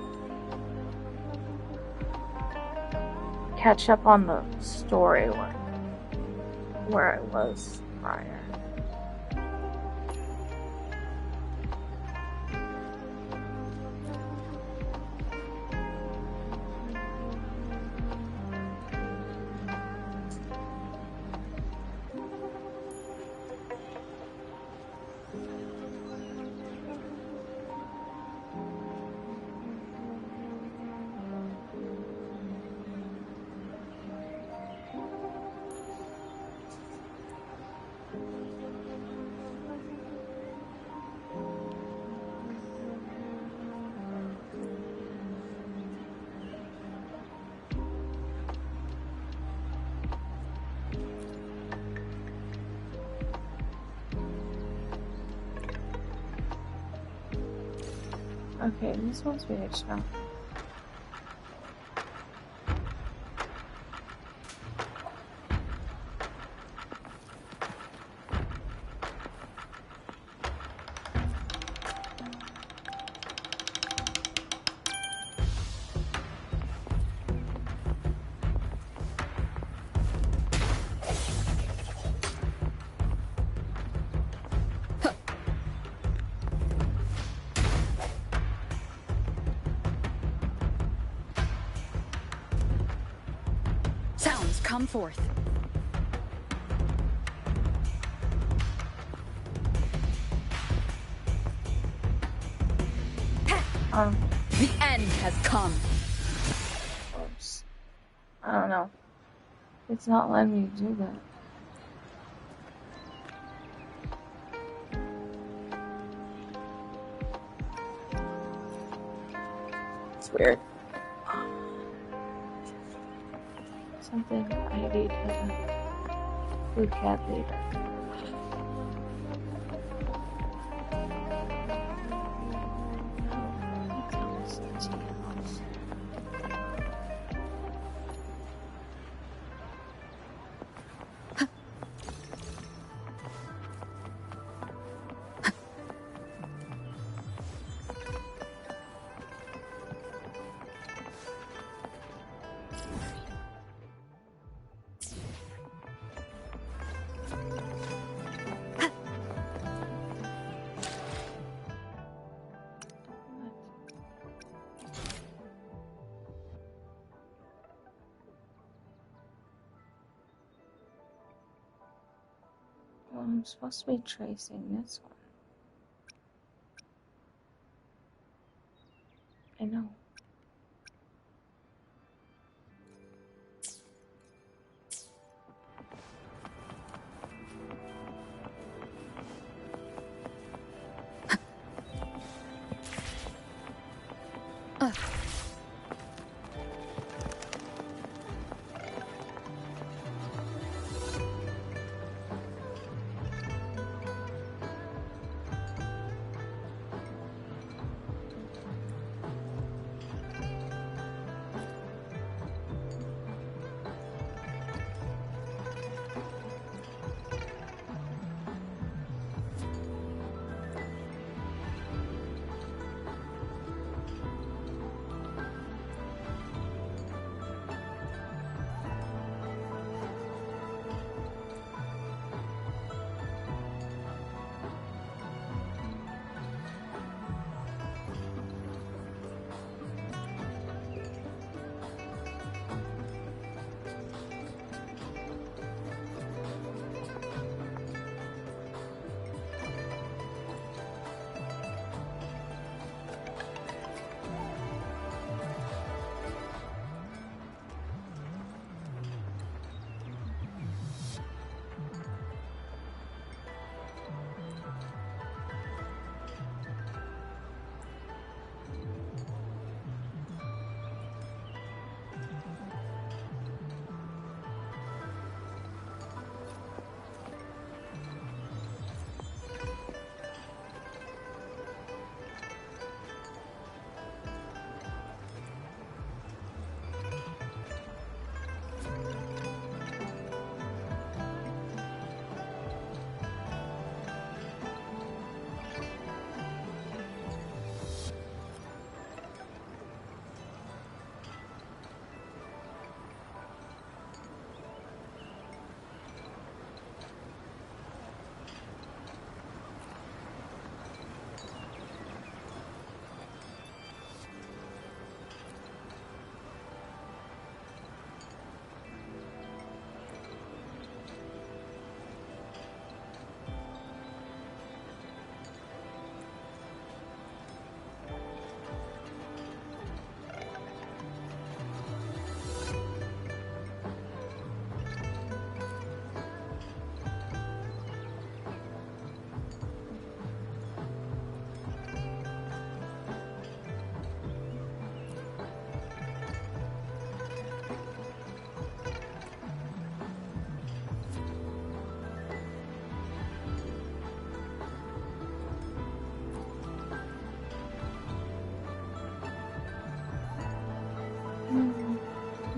catch up on the story where I was prior. Okay, this one's weird now. Sounds, come forth. The end has come. Oops. I don't know. It's not letting me do that. It's weird. Something I need to look at later. I'm supposed to be tracing this one. I know.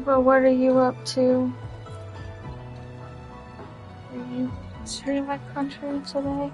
But what are you up to? Are you visiting my country today?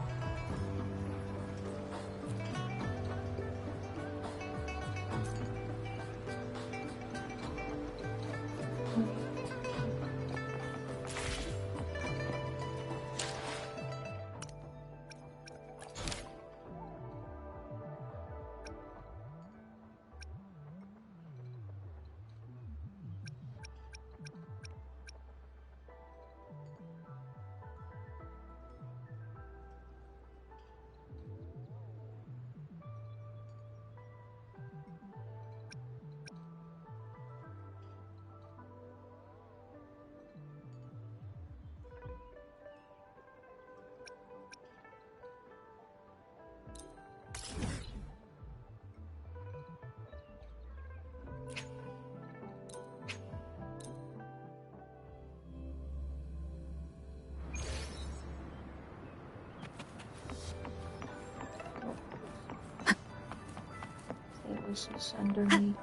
It was just underneath.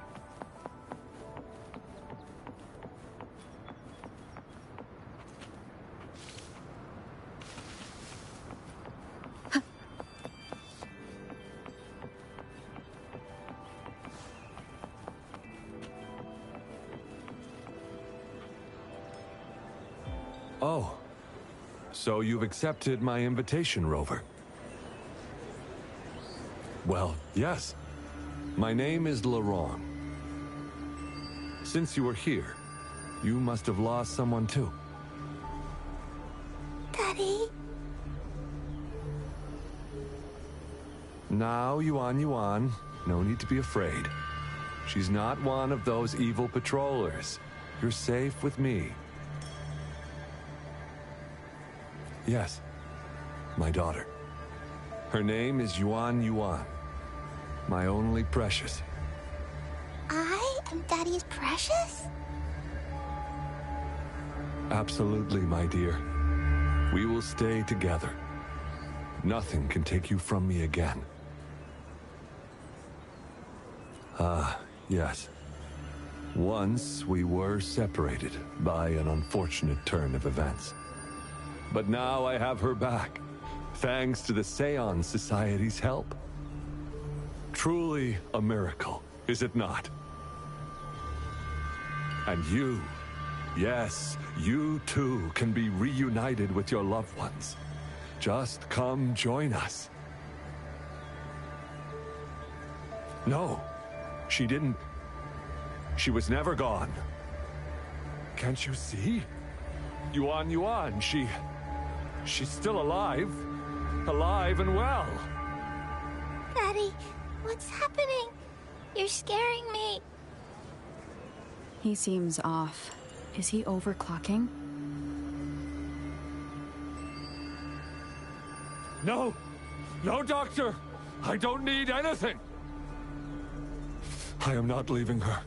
Oh, so you've accepted my invitation, Rover. Well, yes. My name is Laurent. Since you are here, you must have lost someone too. Daddy? Now, Yuan, no need to be afraid. She's not one of those evil patrollers. You're safe with me. Yes, my daughter. Her name is Yuan, my only precious. I am Daddy's precious? Absolutely, my dear. We will stay together. Nothing can take you from me again. Ah, yes. Once we were separated by an unfortunate turn of events. But now I have her back, thanks to the Seance Society's help. Truly a miracle, is it not? And you, yes, you too can be reunited with your loved ones. Just come join us. No, she didn't. She was never gone. Can't you see? Yuan, she's still alive. Alive and well. Daddy, what's happening? You're scaring me. He seems off. Is he overclocking? No! No, Doctor! I don't need anything! I am not leaving her.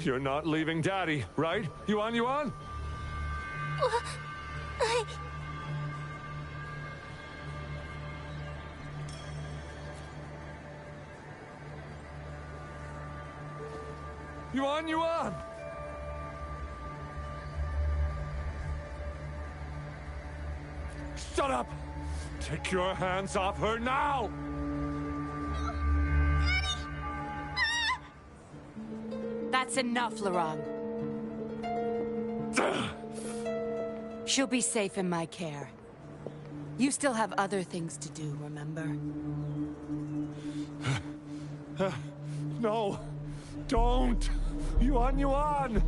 You're not leaving Daddy, right? Yuan? Yuan! Shut up! Take your hands off her now! That's enough, Laurent. She'll be safe in my care. You still have other things to do, remember? No! Don't! Yuan!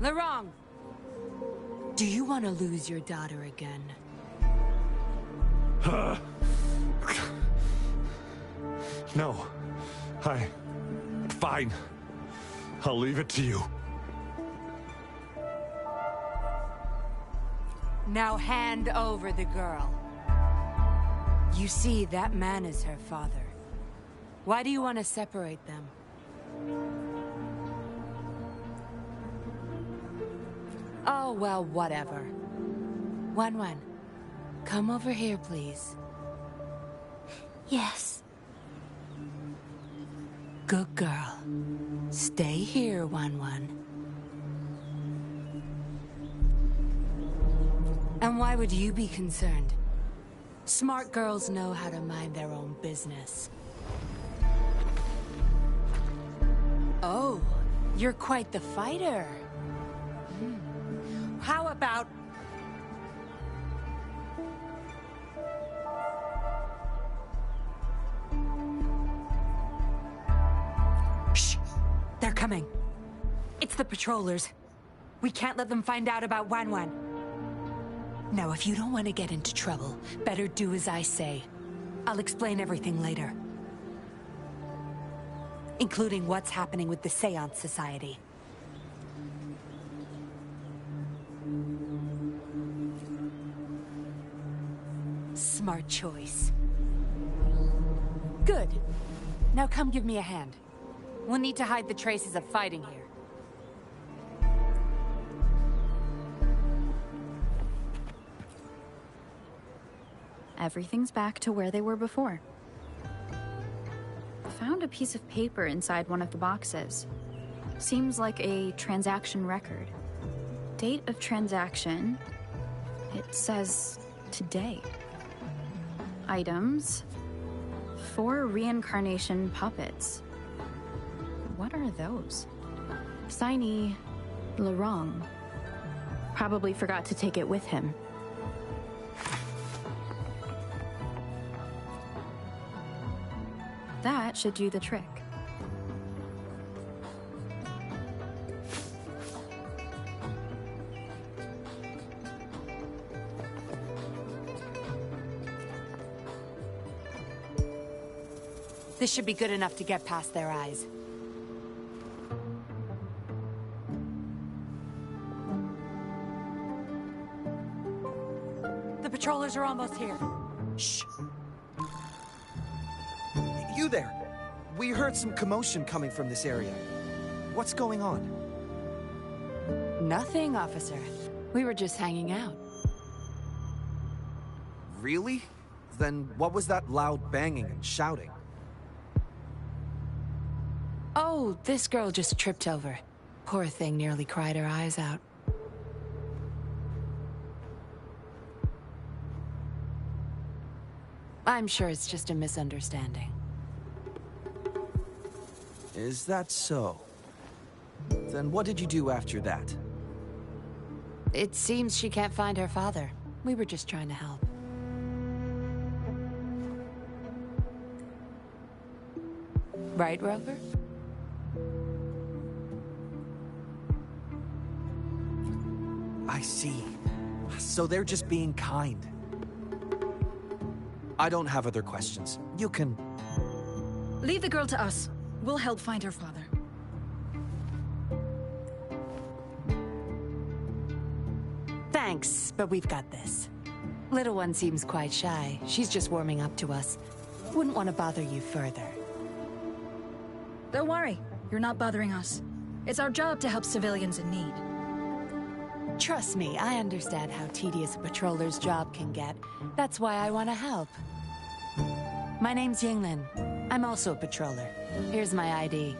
Laurent! Do you want to lose your daughter again? No. Fine. I'll leave it to you. Now hand over the girl. You see, that man is her father. Why do you want to separate them? Oh, well, whatever. Wan, come over here, please. Yes. Good girl. Stay here, Wan. And why would you be concerned? Smart girls know how to mind their own business. Oh, you're quite the fighter. How about... Shh! They're coming. It's the patrollers. We can't let them find out about Wan. Now, if you don't want to get into trouble, better do as I say. I'll explain everything later. Including what's happening with the Seance Society. Smart choice. Good. Now come give me a hand. We'll need to hide the traces of fighting here. Everything's back to where they were before. I found a piece of paper inside one of the boxes. Seems like a transaction record. Date of transaction. It says today. Items. 4 reincarnation puppets. What are those? Signee, Laurent. Probably forgot to take it with him. That should do the trick. This should be good enough to get past their eyes. The patrollers are almost here. Shh. You there! We heard some commotion coming from this area. What's going on? Nothing, officer. We were just hanging out. Really? Then what was that loud banging and shouting? Oh, this girl just tripped over. Poor thing nearly cried her eyes out. I'm sure it's just a misunderstanding. Is that so? Then what did you do after that? It seems she can't find her father. We were just trying to help. Right, Rover? I see. So they're just being kind. I don't have other questions. You can... Leave the girl to us. We'll help find her father. Thanks, but we've got this. Little one seems quite shy. She's just warming up to us. Wouldn't want to bother you further. Don't worry. You're not bothering us. It's our job to help civilians in need. Trust me, I understand how tedious a patroller's job can get. That's why I want to help. My name's Yinglin. I'm also a patroller. Here's my ID.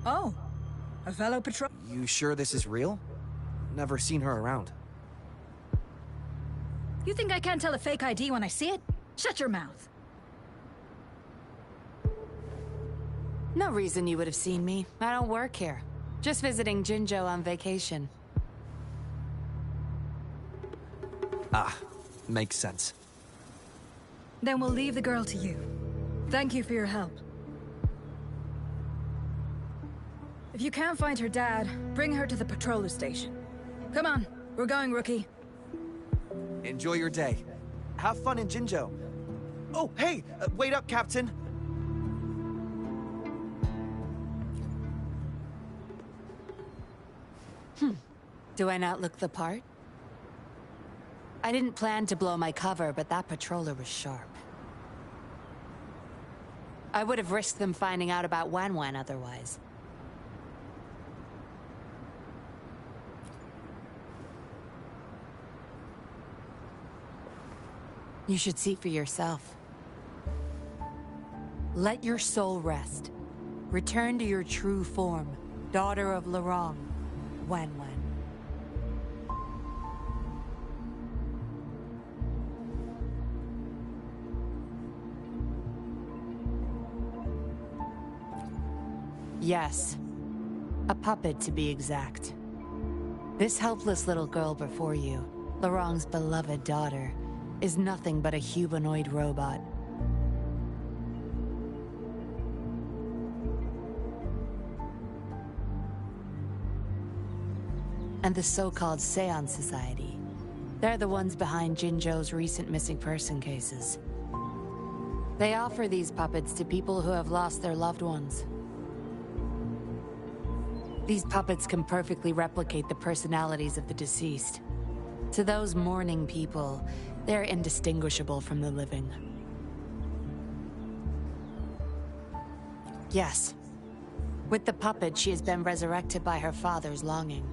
Oh, a fellow patrol. You sure this is real? Never seen her around. You think I can't tell a fake ID when I see it? Shut your mouth. No reason you would have seen me. I don't work here. Just visiting Jinzhou on vacation. Ah, makes sense. Then we'll leave the girl to you. Thank you for your help. If you can't find her dad, bring her to the patroller station. Come on, we're going, rookie. Enjoy your day. Have fun in Jinzhou. Oh, hey! Wait up, Captain! Do I not look the part? I didn't plan to blow my cover, but that patroller was sharp. I would have risked them finding out about Wan Wan otherwise. You should see for yourself. Let your soul rest. Return to your true form, daughter of Lorong, Wan Wan. Yes. A puppet, to be exact. This helpless little girl before you, Lorong's beloved daughter, is nothing but a humanoid robot. And the so-called Seance Society. They're the ones behind Jinzhou's recent missing person cases. They offer these puppets to people who have lost their loved ones. These puppets can perfectly replicate the personalities of the deceased. To those mourning people, they're indistinguishable from the living. Yes. With the puppet, she has been resurrected by her father's longing.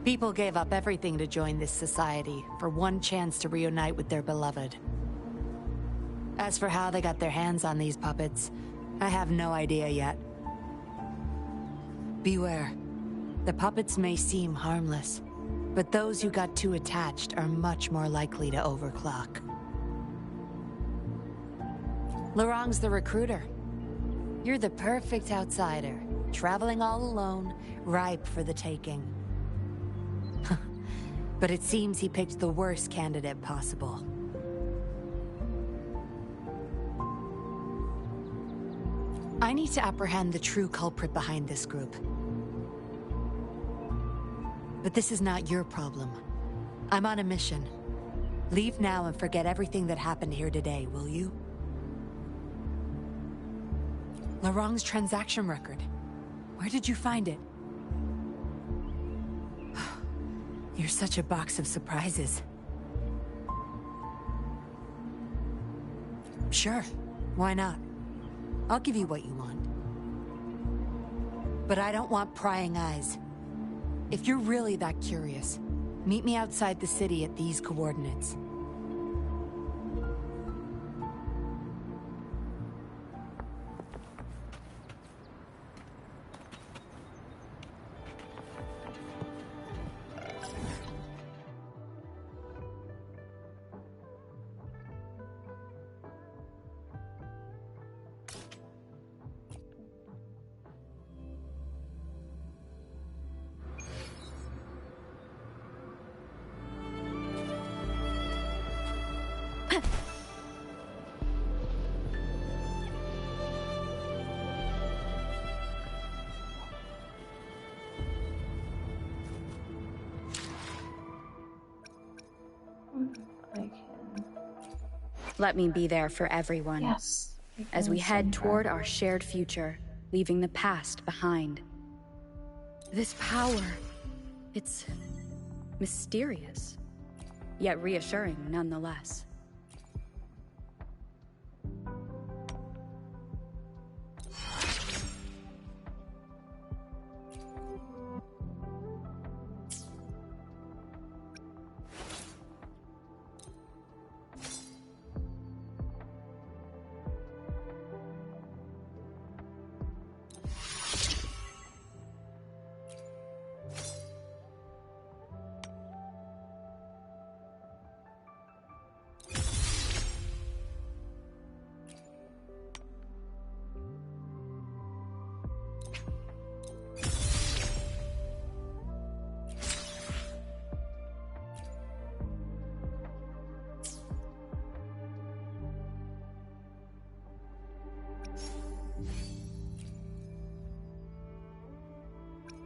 People gave up everything to join this society for one chance to reunite with their beloved. As for how they got their hands on these puppets, I have no idea yet. Beware. The puppets may seem harmless, but those who got too attached are much more likely to overclock. Lorong's the recruiter. You're the perfect outsider, traveling all alone, ripe for the taking. But it seems he picked the worst candidate possible. I need to apprehend the true culprit behind this group. But this is not your problem. I'm on a mission. Leave now and forget everything that happened here today, will you? Larong's transaction record. Where did you find it? You're such a box of surprises. Sure, why not? I'll give you what you want. But I don't want prying eyes. If you're really that curious, meet me outside the city at these coordinates. Let me be there for everyone. Yes. As we head toward our shared future, leaving the past behind. This power, it's mysterious, yet reassuring nonetheless.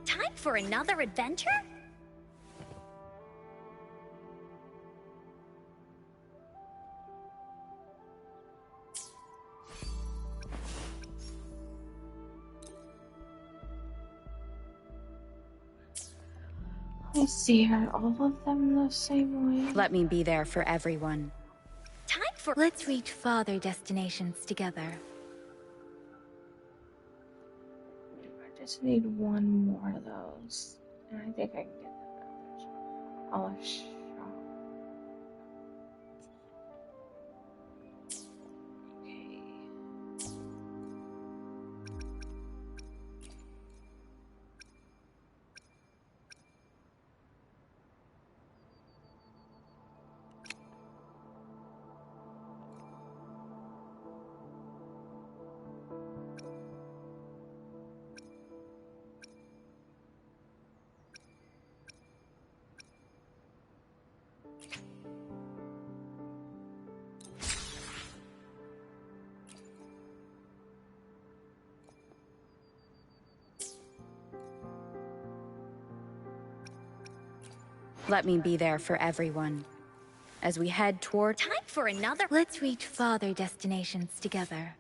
Time for another adventure? I see, are all of them the same way? Let me be there for everyone. Time for... Let's reach farther destinations together. I just need one more of those. And I think I can get them at the dollar shop. Okay. Let me be there for everyone. As we head toward... Time for another... Let's reach farther destinations together.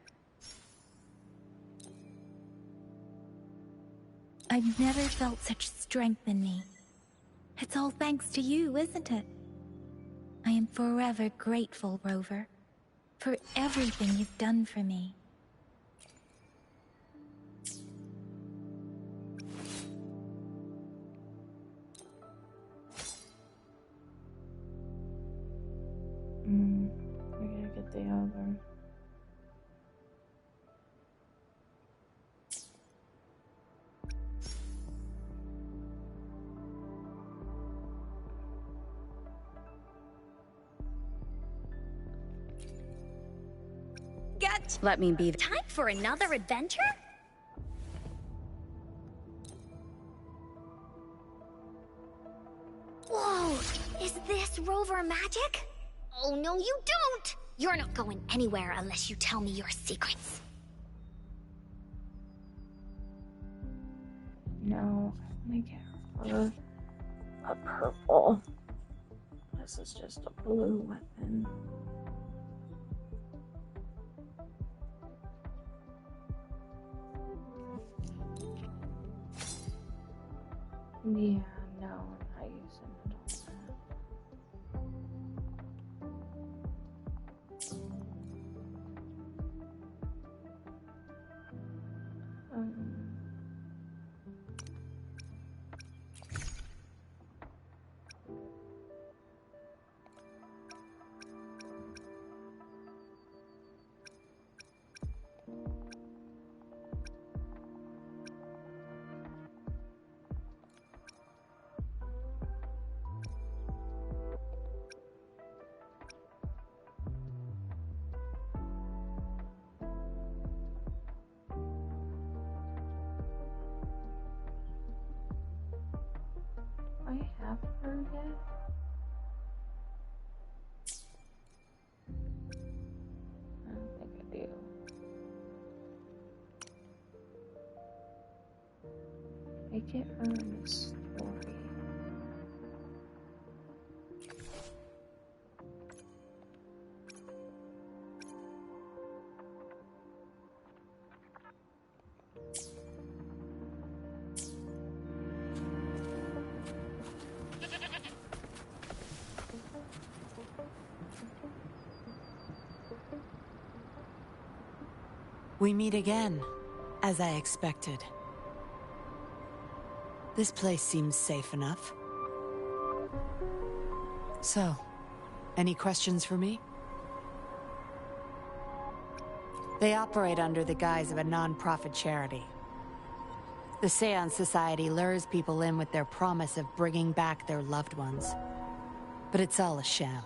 I've never felt such strength in me. It's all thanks to you, isn't it? I am forever grateful, Rover, for everything you've done for me. We're gonna get the other. Get... Let me be... Time for another adventure? Whoa! Is this Rover magic? Oh, no, you don't! You're not going anywhere unless you tell me your secrets. No, I want to get her a purple. this is just a blue weapon. Yeah, no, I'm not using it all that. I have her yet? I don't think I do. I get her in the story. We meet again, as I expected. This place seems safe enough. So, any questions for me? They operate under the guise of a non-profit charity. The Seance Society lures people in with their promise of bringing back their loved ones. But it's all a sham.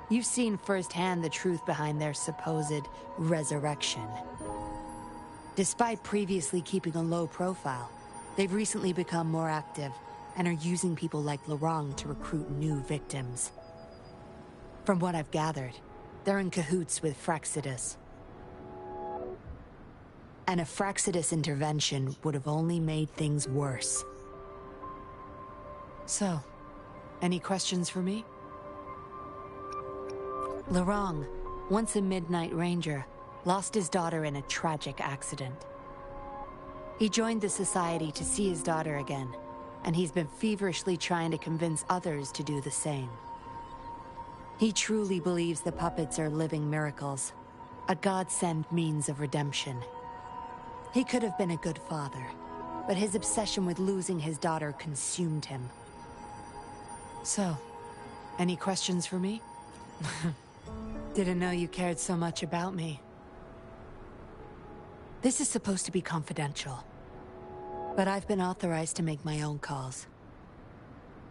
You've seen firsthand the truth behind their supposed resurrection. Despite previously keeping a low profile, they've recently become more active and are using people like Lorang to recruit new victims. From what I've gathered, they're in cahoots with Fraxidus. And a Fraxidus intervention would have only made things worse. So, any questions for me? Lorang, once a Midnight Ranger, lost his daughter in a tragic accident. He joined the Society to see his daughter again, and he's been feverishly trying to convince others to do the same. He truly believes the puppets are living miracles, a God-sent means of redemption. He could have been a good father, but his obsession with losing his daughter consumed him. So, any questions for me? Didn't know you cared so much about me. This is supposed to be confidential, but I've been authorized to make my own calls.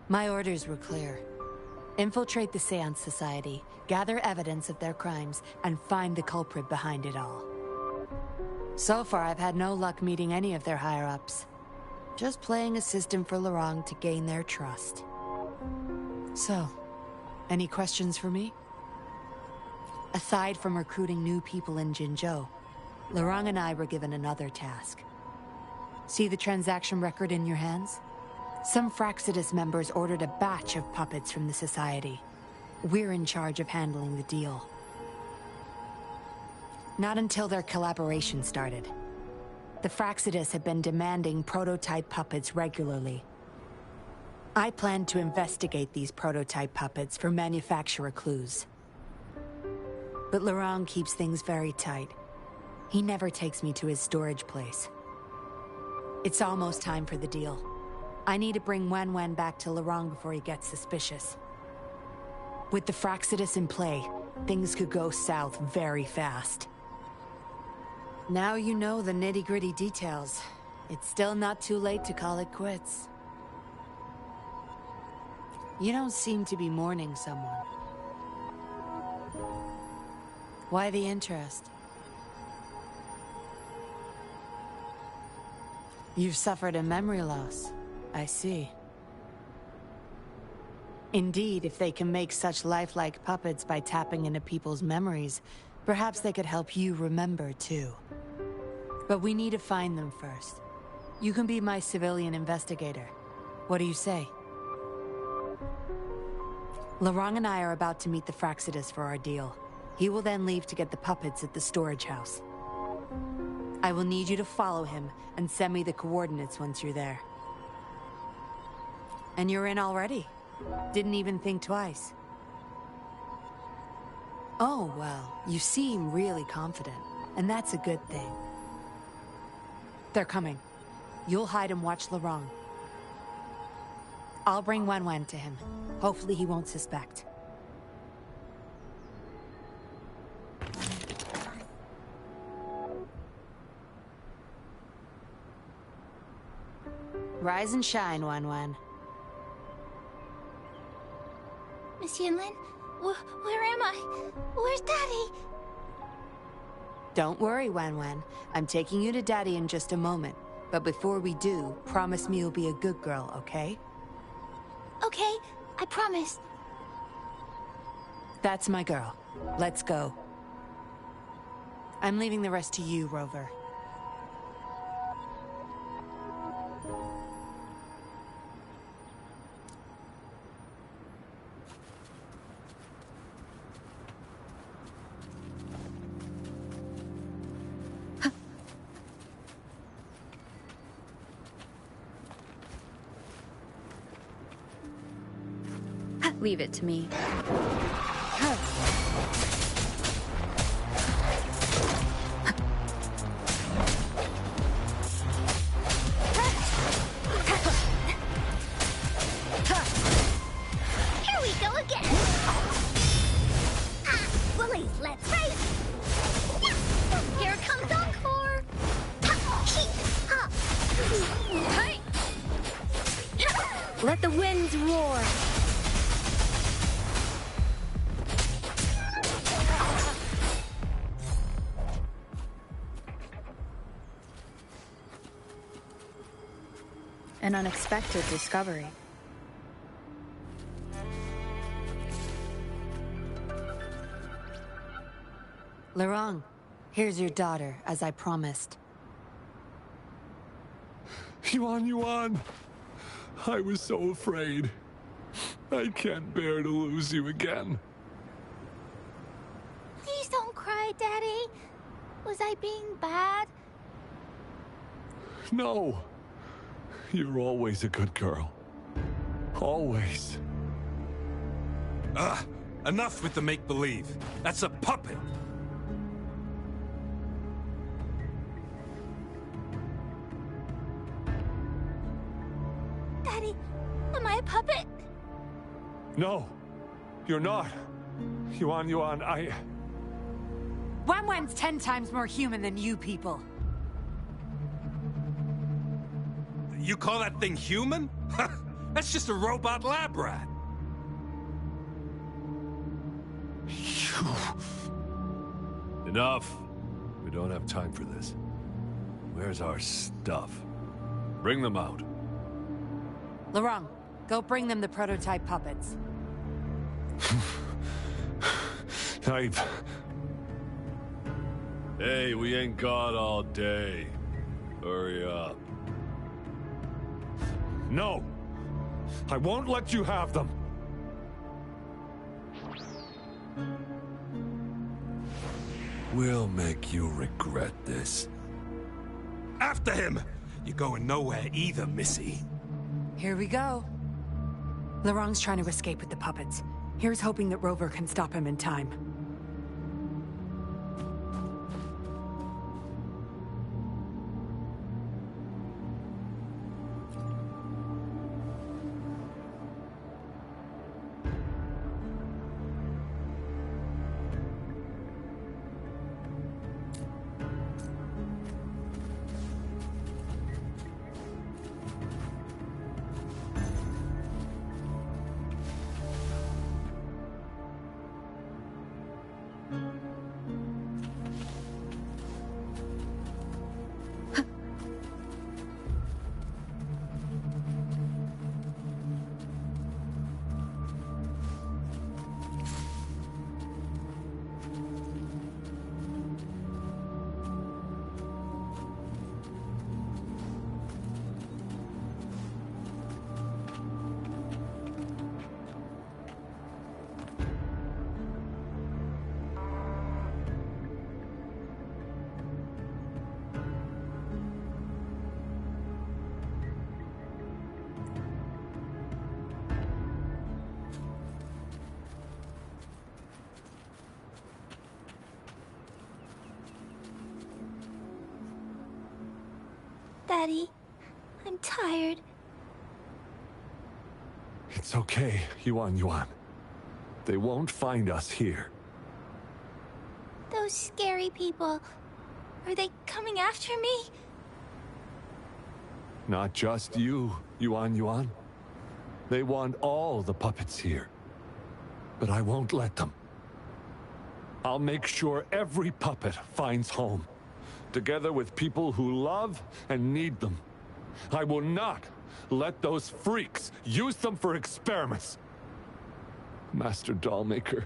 My orders were clear. Infiltrate the Seance Society, gather evidence of their crimes, and find the culprit behind it all. So far, I've had no luck meeting any of their higher-ups. Just playing a system for Lorang to gain their trust. So, any questions for me? Aside from recruiting new people in Jinzhou, Lorang and I were given another task. See the transaction record in your hands? Some Fraxidus members ordered a batch of puppets from the Society. We're in charge of handling the deal. Not until their collaboration started. The Fraxidus had been demanding prototype puppets regularly. I planned to investigate these prototype puppets for manufacturer clues. But Lorang keeps things very tight. He never takes me to his storage place. It's almost time for the deal. I need to bring Wen back to Lorang before he gets suspicious. With the Fraxidus in play, things could go south very fast. Now you know the nitty-gritty details. It's still not too late to call it quits. You don't seem to be mourning someone. Why the interest? You've suffered a memory loss. I see. Indeed, if they can make such lifelike puppets by tapping into people's memories, perhaps they could help you remember too. But we need to find them first. You can be my civilian investigator. What do you say? Larong and I are about to meet the Fraxidus for our deal. He will then leave to get the puppets at the storage house. I will need you to follow him and send me the coordinates once you're there. And you're in already. Didn't even think twice. Oh, well, you seem really confident, and that's a good thing. They're coming. You'll hide and watch Larong. I'll bring Wen to him. Hopefully he won't suspect. Rise and shine, Wen. Miss Yinlin, where am I? Where's Daddy? Don't worry, Wen. I'm taking you to Daddy in just a moment. But before we do, promise me you'll be a good girl, okay? Okay, I promise. That's my girl. Let's go. I'm leaving the rest to you, Rover. Leave it to me. Here we go again! Bullies, let's fight! Here comes Encore! Let the winds roar! An unexpected discovery. Larong, here's your daughter, as I promised. Yuan! I was so afraid. I can't bear to lose you again. Please don't cry, Daddy. Was I being bad? No. You're always a good girl. Always. Enough with the make-believe. That's a puppet. Daddy, am I a puppet? No, you're not. Yuan, Wen's 10 times more human than you people. You call that thing human? That's just a robot lab rat. Enough. We don't have time for this. Where's our stuff? Bring them out. Larong, go bring them the prototype puppets. Hey, we ain't got all day. Hurry up. No! I won't let you have them! We'll make you regret this. After him! You're going nowhere either, Missy. Here we go. Larong's trying to escape with the puppets. Here's hoping that Rover can stop him in time. Daddy. I'm tired. It's okay, Yuan. They won't find us here. Those scary people. Are they coming after me? Not just you, Yuan. They want all the puppets here. But I won't let them. I'll make sure every puppet finds home, together with people who love and need them. I will not let those freaks use them for experiments. Master Dollmaker,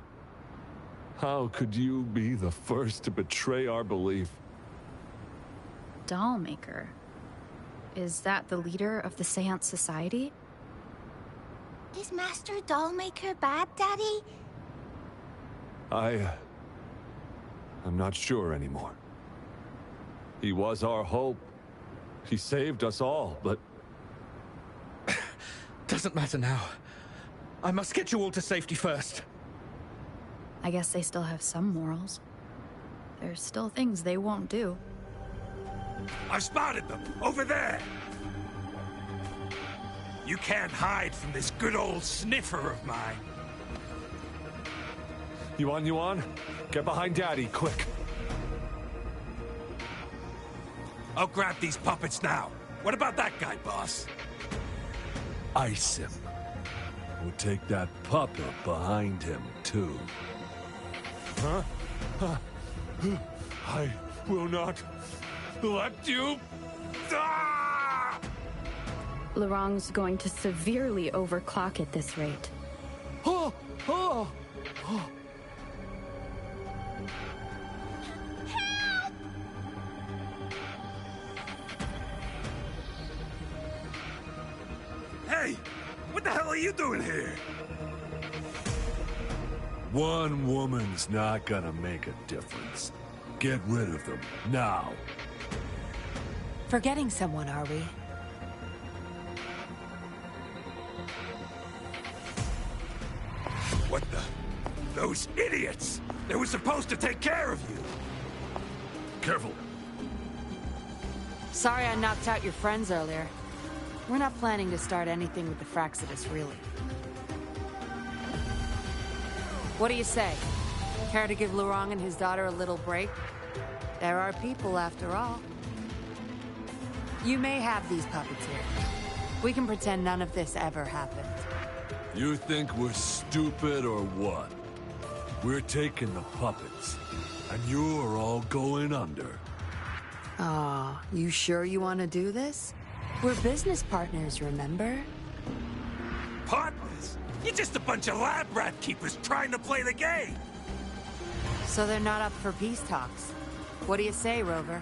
how could you be the first to betray our belief? Dollmaker? Is that the leader of the Seance Society? Is Master Dollmaker bad, Daddy? I'm not sure anymore. He was our hope. He saved us all, but... Doesn't matter now. I must get you all to safety first. I guess they still have some morals. There's still things they won't do. I've spotted them! Over there! You can't hide from this good old sniffer of mine. Yuan, get behind Daddy, quick. I'll grab these puppets now. What about that guy, boss? Ice him. We'll take that puppet behind him, too. Huh? I will not let you... Ah! Laurent's going to severely overclock at this rate. Oh! Hey! What the hell are you doing here? One woman's not gonna make a difference. Get rid of them, now. Forgetting someone, are we? What the? Those idiots! They were supposed to take care of you! Careful. Sorry I knocked out your friends earlier. We're not planning to start anything with the Fraxidus, really. What do you say? Care to give Laurent and his daughter a little break? There are people, after all. You may have these puppets here. We can pretend none of this ever happened. You think we're stupid or what? We're taking the puppets, and you're all going under. Aw, you sure you want to do this? We're business partners, remember? Partners? You're just a bunch of lab rat keepers trying to play the game! So they're not up for peace talks. What do you say, Rover?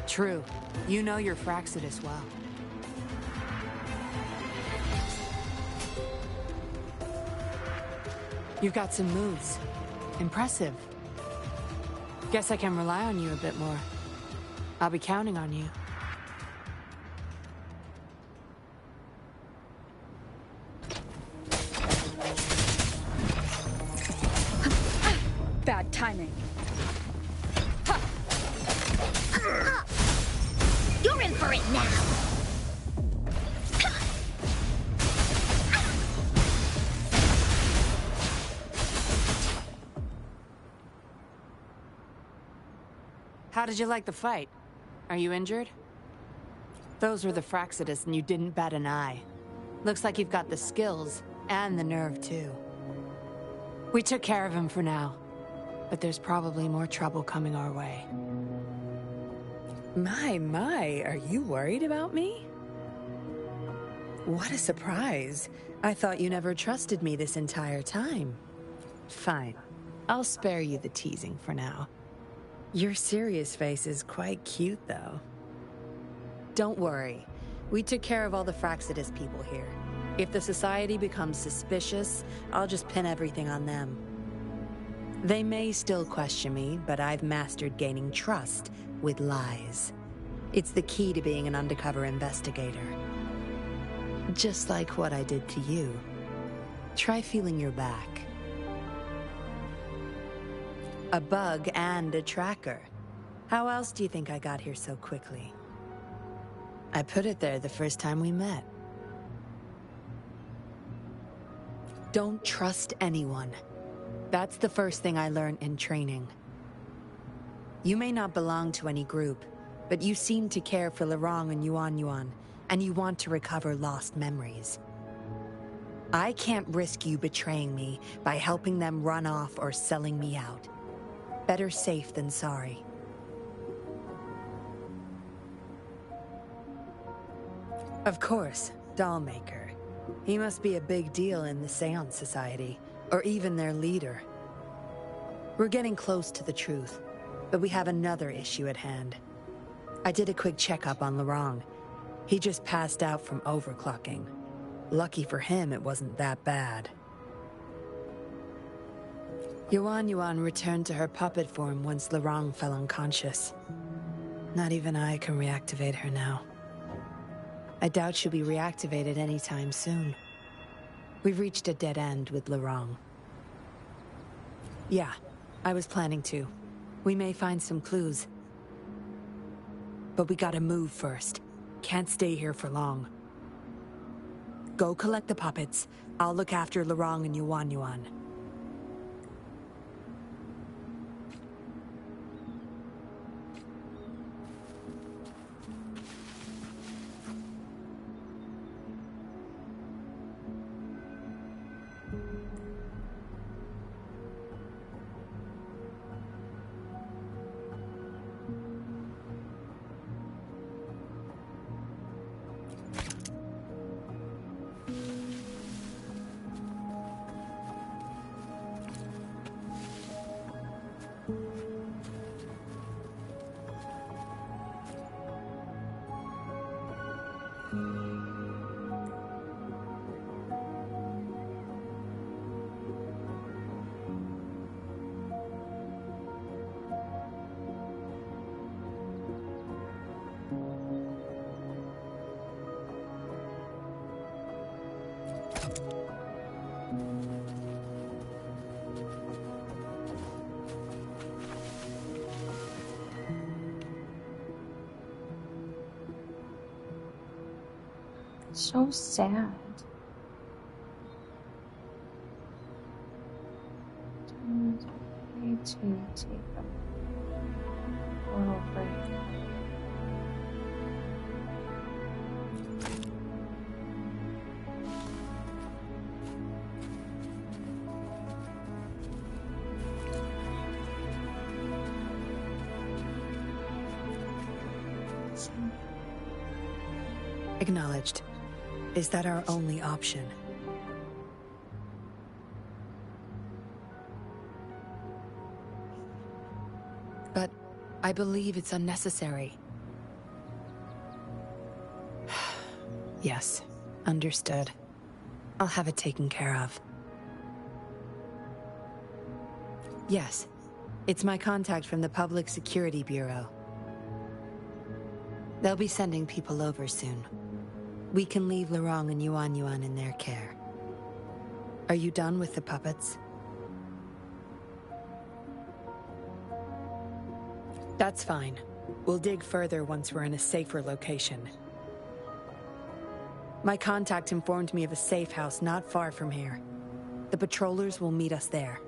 True. You know your Fraxidus well. You've got some moves. Impressive. Guess I can rely on you a bit more. I'll be counting on you. Bad timing. You're in for it now! How did you like the fight? Are you injured? Those were the Fraxidus and you didn't bat an eye. Looks like you've got the skills, and the nerve too. We took care of him for now, but there's probably more trouble coming our way. My, are you worried about me? What a surprise. I thought you never trusted me this entire time. Fine. I'll spare you the teasing for now. Your serious face is quite cute, though. Don't worry. We took care of all the Fraxidus people here. If the Society becomes suspicious, I'll just pin everything on them. They may still question me, but I've mastered gaining trust with lies. It's the key to being an undercover investigator. Just like what I did to you. Try feeling your back. A bug and a tracker. How else do you think I got here so quickly? I put it there the first time we met. Don't trust anyone. That's the first thing I learned in training. You may not belong to any group, but you seem to care for Lorong and Yuan, and you want to recover lost memories. I can't risk you betraying me by helping them run off or selling me out. Better safe than sorry. Of course, Dollmaker. He must be a big deal in the Seance Society, or even their leader. We're getting close to the truth, but we have another issue at hand. I did a quick checkup on Lorong. He just passed out from overclocking. Lucky for him, it wasn't that bad. Yuan returned to her puppet form once Lorong fell unconscious. Not even I can reactivate her now. I doubt she'll be reactivated anytime soon. We've reached a dead end with Lorong. Yeah, I was planning to. We may find some clues. But we gotta move first. Can't stay here for long. Go collect the puppets. I'll look after Lorong and Yuan. So sad. Times are way to take a little break. Acknowledged. Is that our only option? But I believe it's unnecessary. Yes, understood. I'll have it taken care of. Yes, it's my contact from the Public Security Bureau. They'll be sending people over soon. We can leave Lorong and Yuan in their care. Are you done with the puppets? That's fine. We'll dig further once we're in a safer location. My contact informed me of a safe house not far from here. The patrollers will meet us there.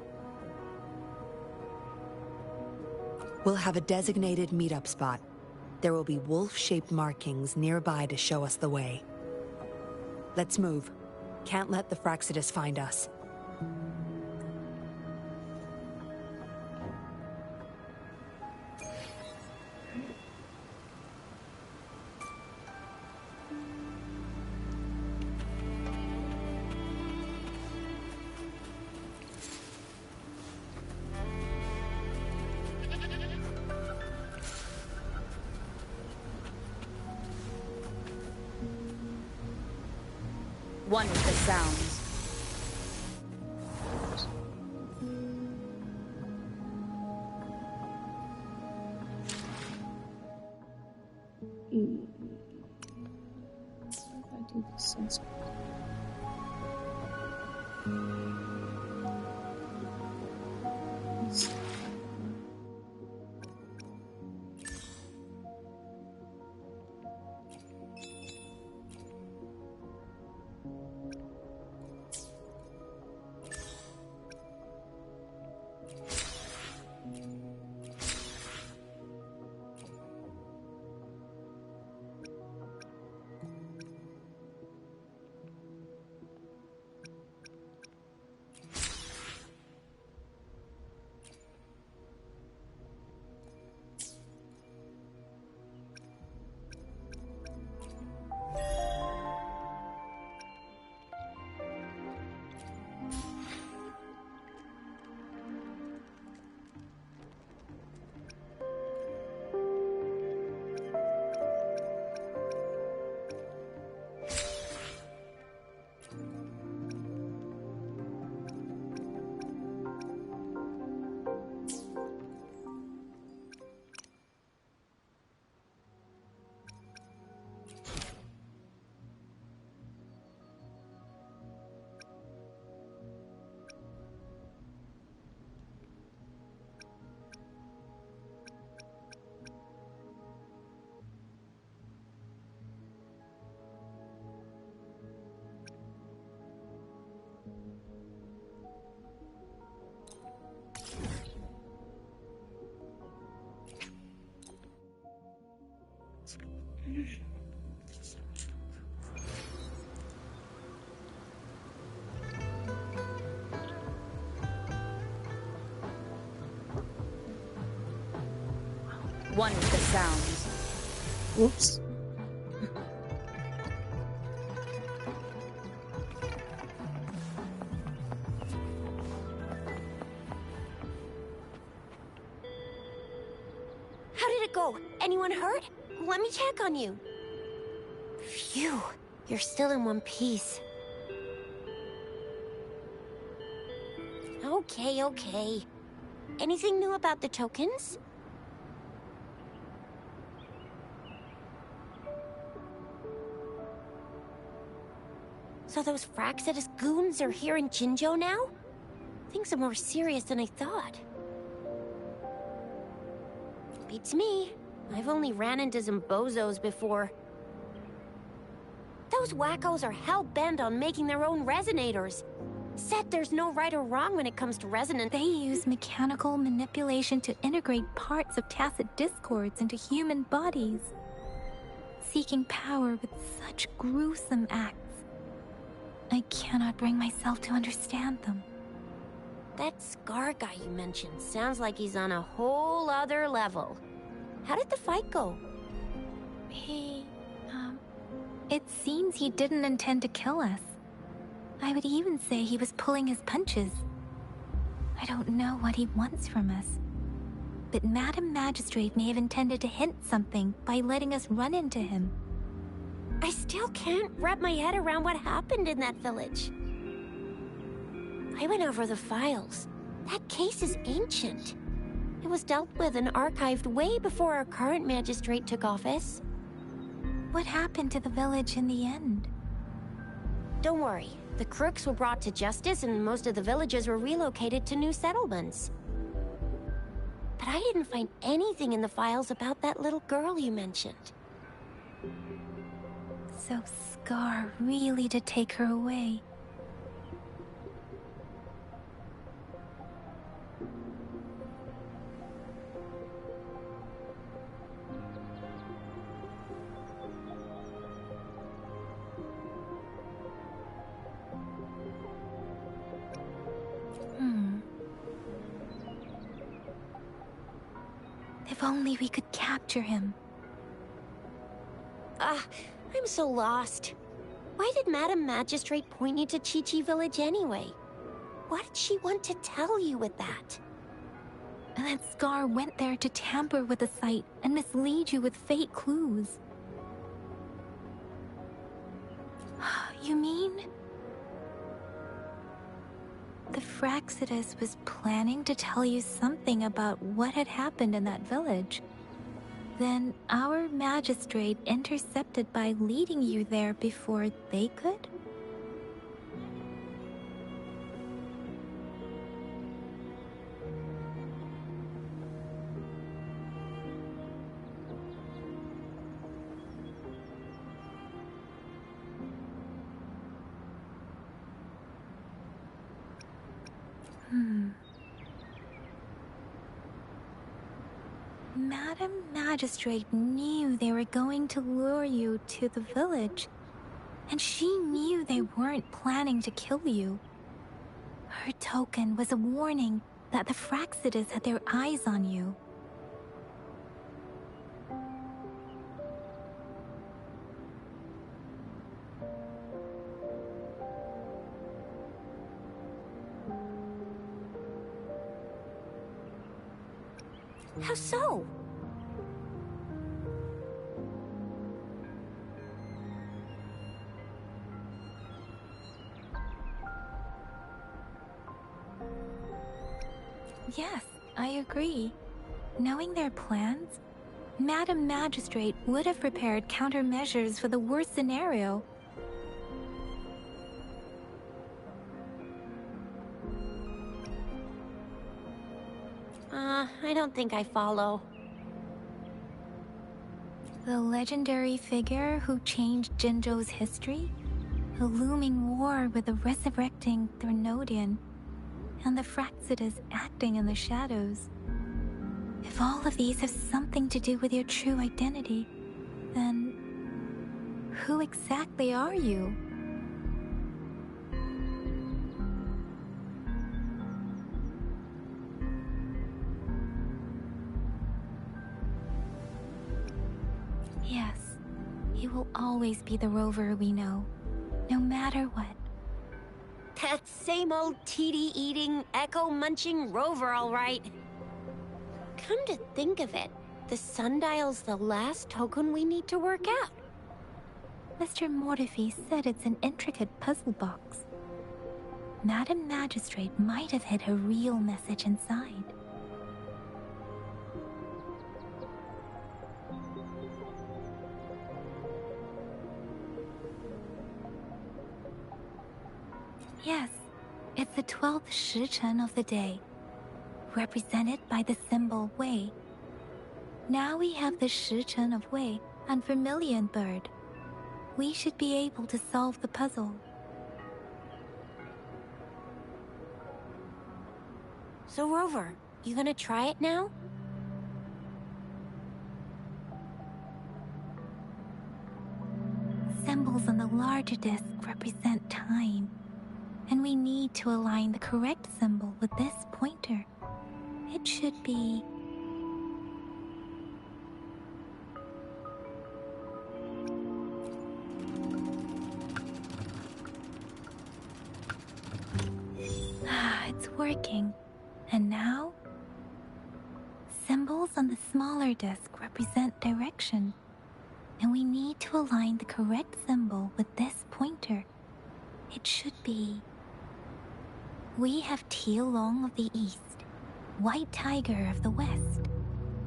We'll have a designated meetup spot. There will be wolf-shaped markings nearby to show us the way. Let's move. Can't let the Fraxidus find us. One with the sounds. I do this sense. One with the sounds. Whoops. How did it go? Anyone hurt? Let me check on you. Phew, you're still in one piece. Okay. Anything new about the tokens? So those Fraxidus goons are here in Jinzhou now? Things are more serious than I thought. Beats me. I've only ran into some bozos before. Those wackos are hell-bent on making their own resonators. Said there's no right or wrong when it comes to resonance. They use mechanical manipulation to integrate parts of tacit discords into human bodies, seeking power with such gruesome acts. I cannot bring myself to understand them. That Scar guy you mentioned sounds like he's on a whole other level. How did the fight go? It seems he didn't intend to kill us. I would even say he was pulling his punches. I don't know what he wants from us. But Madam Magistrate may have intended to hint something by letting us run into him. I still can't wrap my head around what happened in that village. I went over the files. That case is ancient. It was dealt with and archived way before our current magistrate took office. What happened to the village in the end? Don't worry. The crooks were brought to justice and most of the villagers were relocated to new settlements. But I didn't find anything in the files about that little girl you mentioned. So Scar really did take her away. If only we could capture him. I'm so lost. Why did Madam Magistrate point you to Chi-Chi Village anyway? What did she want to tell you with that? And that Scar went there to tamper with the site and mislead you with fake clues. You mean? The Fraxidus was planning to tell you something about what had happened in that village. Then our magistrate intercepted by leading you there before they could? Madam Magistrate knew they were going to lure you to the village, and she knew they weren't planning to kill you. Her token was a warning that the Fraxidus had their eyes on you. How so? Yes, I agree. Knowing their plans, Madam Magistrate would have prepared countermeasures for the worst scenario. I don't think I follow. The legendary figure who changed Jinzhou's history? A looming war with the resurrecting Threnodian, and the Fraxidus acting in the shadows. If all of these have something to do with your true identity, Then, who exactly are you? Yes, he will always be the Rover we know, no matter what. That same old TD-eating, echo-munching Rover, all right. Come to think of it, the sundial's the last token we need to work out. Mr. Mortefi said it's an intricate puzzle box. Madam Magistrate might have hid a real message inside. Yes, it's the 12th 时辰 of the day, represented by the symbol Wei. Now we have the 时辰 of Wei and Vermilion Bird. We should be able to solve the puzzle. So, Rover, you gonna try it now? Symbols on the larger disc represent time, and we need to align the correct symbol with this pointer. It should be... it's working. And now? Symbols on the smaller disc represent direction, and we need to align the correct symbol with this pointer. It should be... We have Tealong of the east, White Tiger of the west,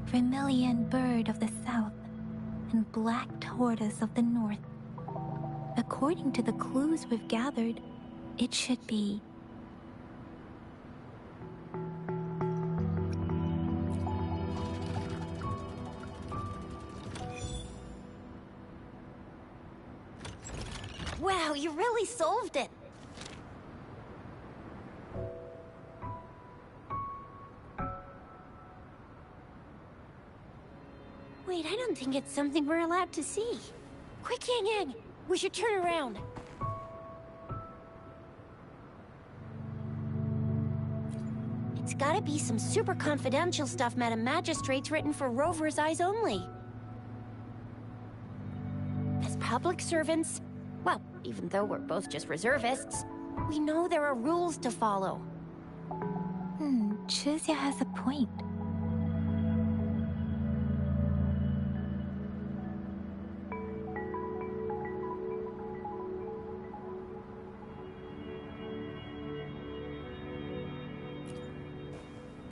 Vermilion Bird of the south, and Black Tortoise of the north. According to the clues we've gathered, it should be... Wow, you really solved it! Wait, I don't think it's something we're allowed to see. Quick, Yang Yang! We should turn around. It's gotta be some super confidential stuff Madam Magistrate's written for Rover's eyes only. As public servants, well, even though we're both just reservists, we know there are rules to follow. Chuzia has a point.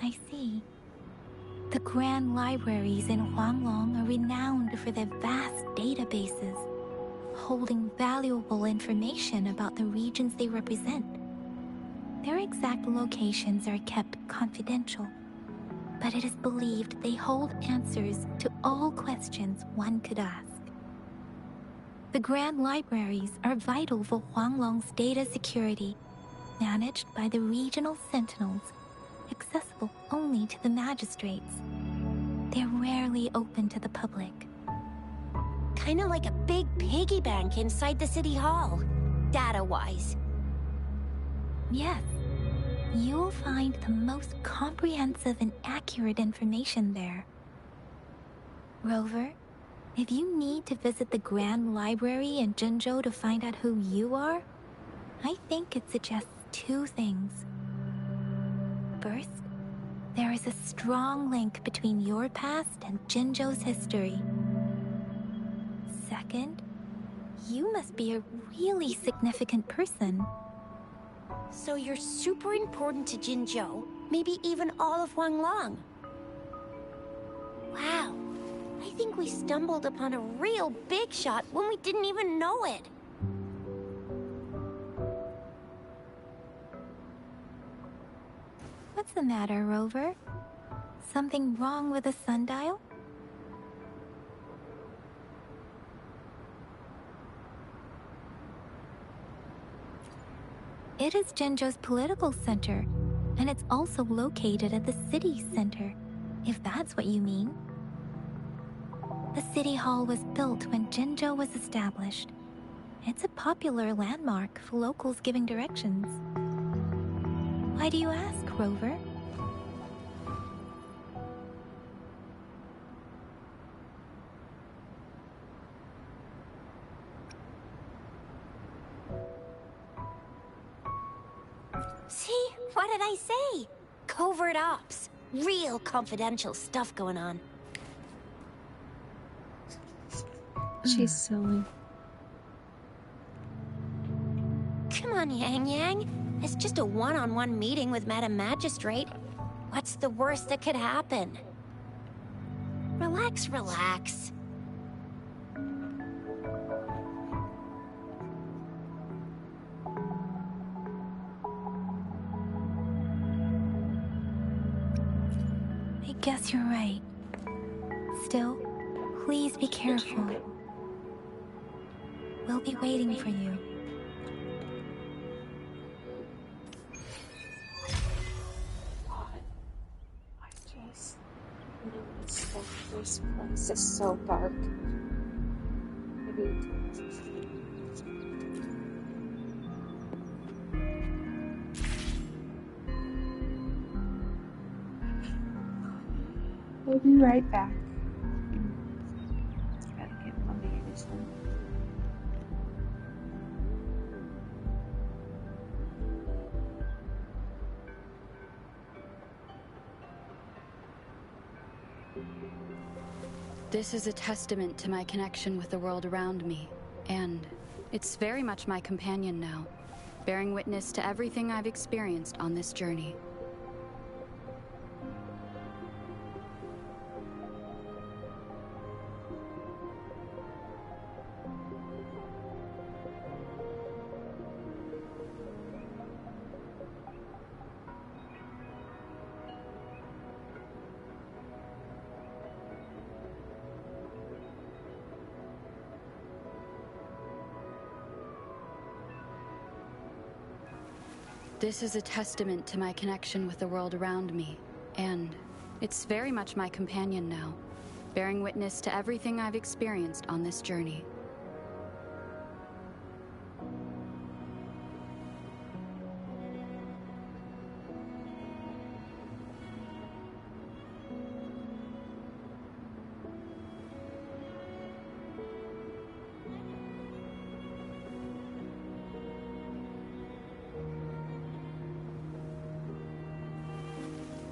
I see. The grand libraries in Huanglong are renowned for their vast databases, holding valuable information about the regions they represent. Their exact locations are kept confidential, but it is believed they hold answers to all questions one could ask. The grand libraries are vital for Huanglong's data security, managed by the regional sentinels, accessible only to the magistrates. They're rarely open to the public. Kinda like a big piggy bank inside the city hall, data-wise. Yes, you'll find the most comprehensive and accurate information there. Rover, if you need to visit the Grand Library in Jinzhou to find out who you are, I think it suggests two things. First, there is a strong link between your past and Jinzhou's history. Second, you must be a really significant person. So you're super important to Jinzhou, maybe even all of Huanglong. Wow, I think we stumbled upon a real big shot when we didn't even know it. What's the matter, Rover? Something wrong with the sundial? It is Jinzhou's political center, and it's also located at the city center, if that's what you mean. The city hall was built when Jinzhou was established. It's a popular landmark for locals giving directions. Why do you ask, Rover? See? What did I say? Covert ops. Real confidential stuff going on. She's silly. Come on, Yang Yang. It's just a one-on-one meeting with Madam Magistrate. What's the worst that could happen? Relax, relax. I guess you're right. Still, please be careful. We'll be waiting for you. I just noticed that this place is so dark. Maybe we'll be right back. Gotta get my babies in. This is a testament to my connection with the world around me, and it's very much my companion now, bearing witness to everything I've experienced on this journey. This is a testament to my connection with the world around me, and it's very much my companion now, bearing witness to everything I've experienced on this journey.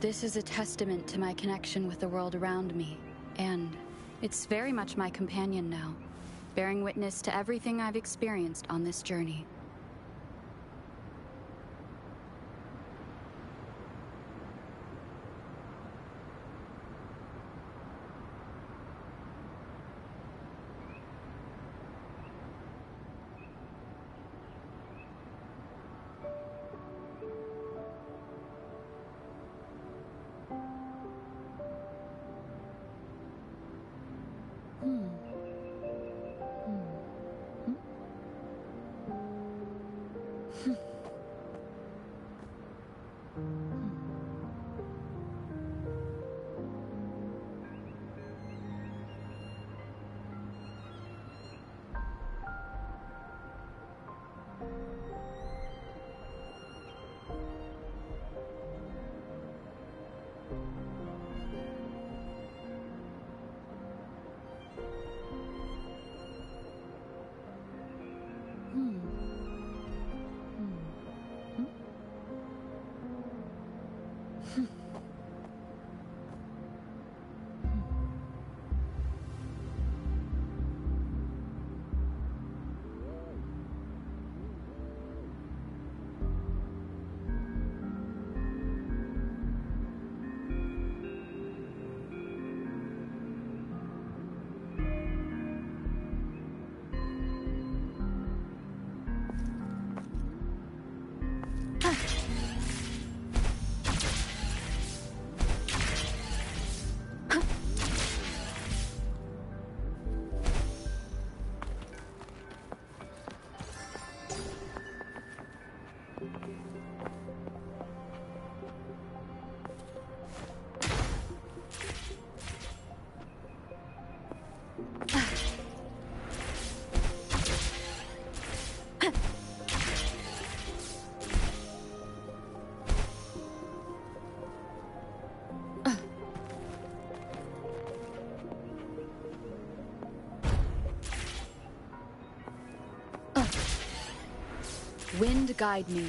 This is a testament to my connection with the world around me, and it's very much my companion now, bearing witness to everything I've experienced on this journey. Wind guide me.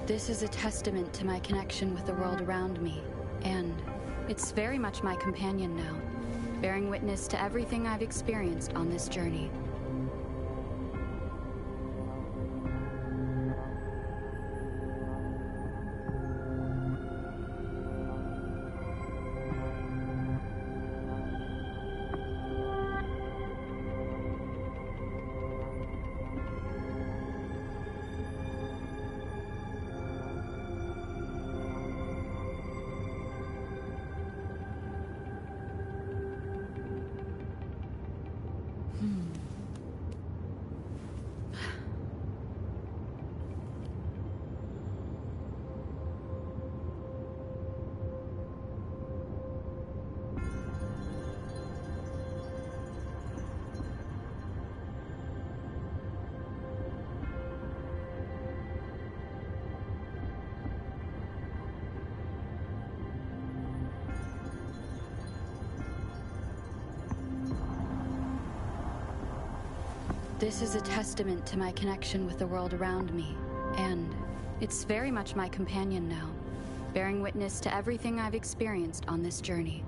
This is a testament to my connection with the world around me, and it's very much my companion now, bearing witness to everything I've experienced on this journey. This is a testament to my connection with the world around me, and it's very much my companion now, bearing witness to everything I've experienced on this journey.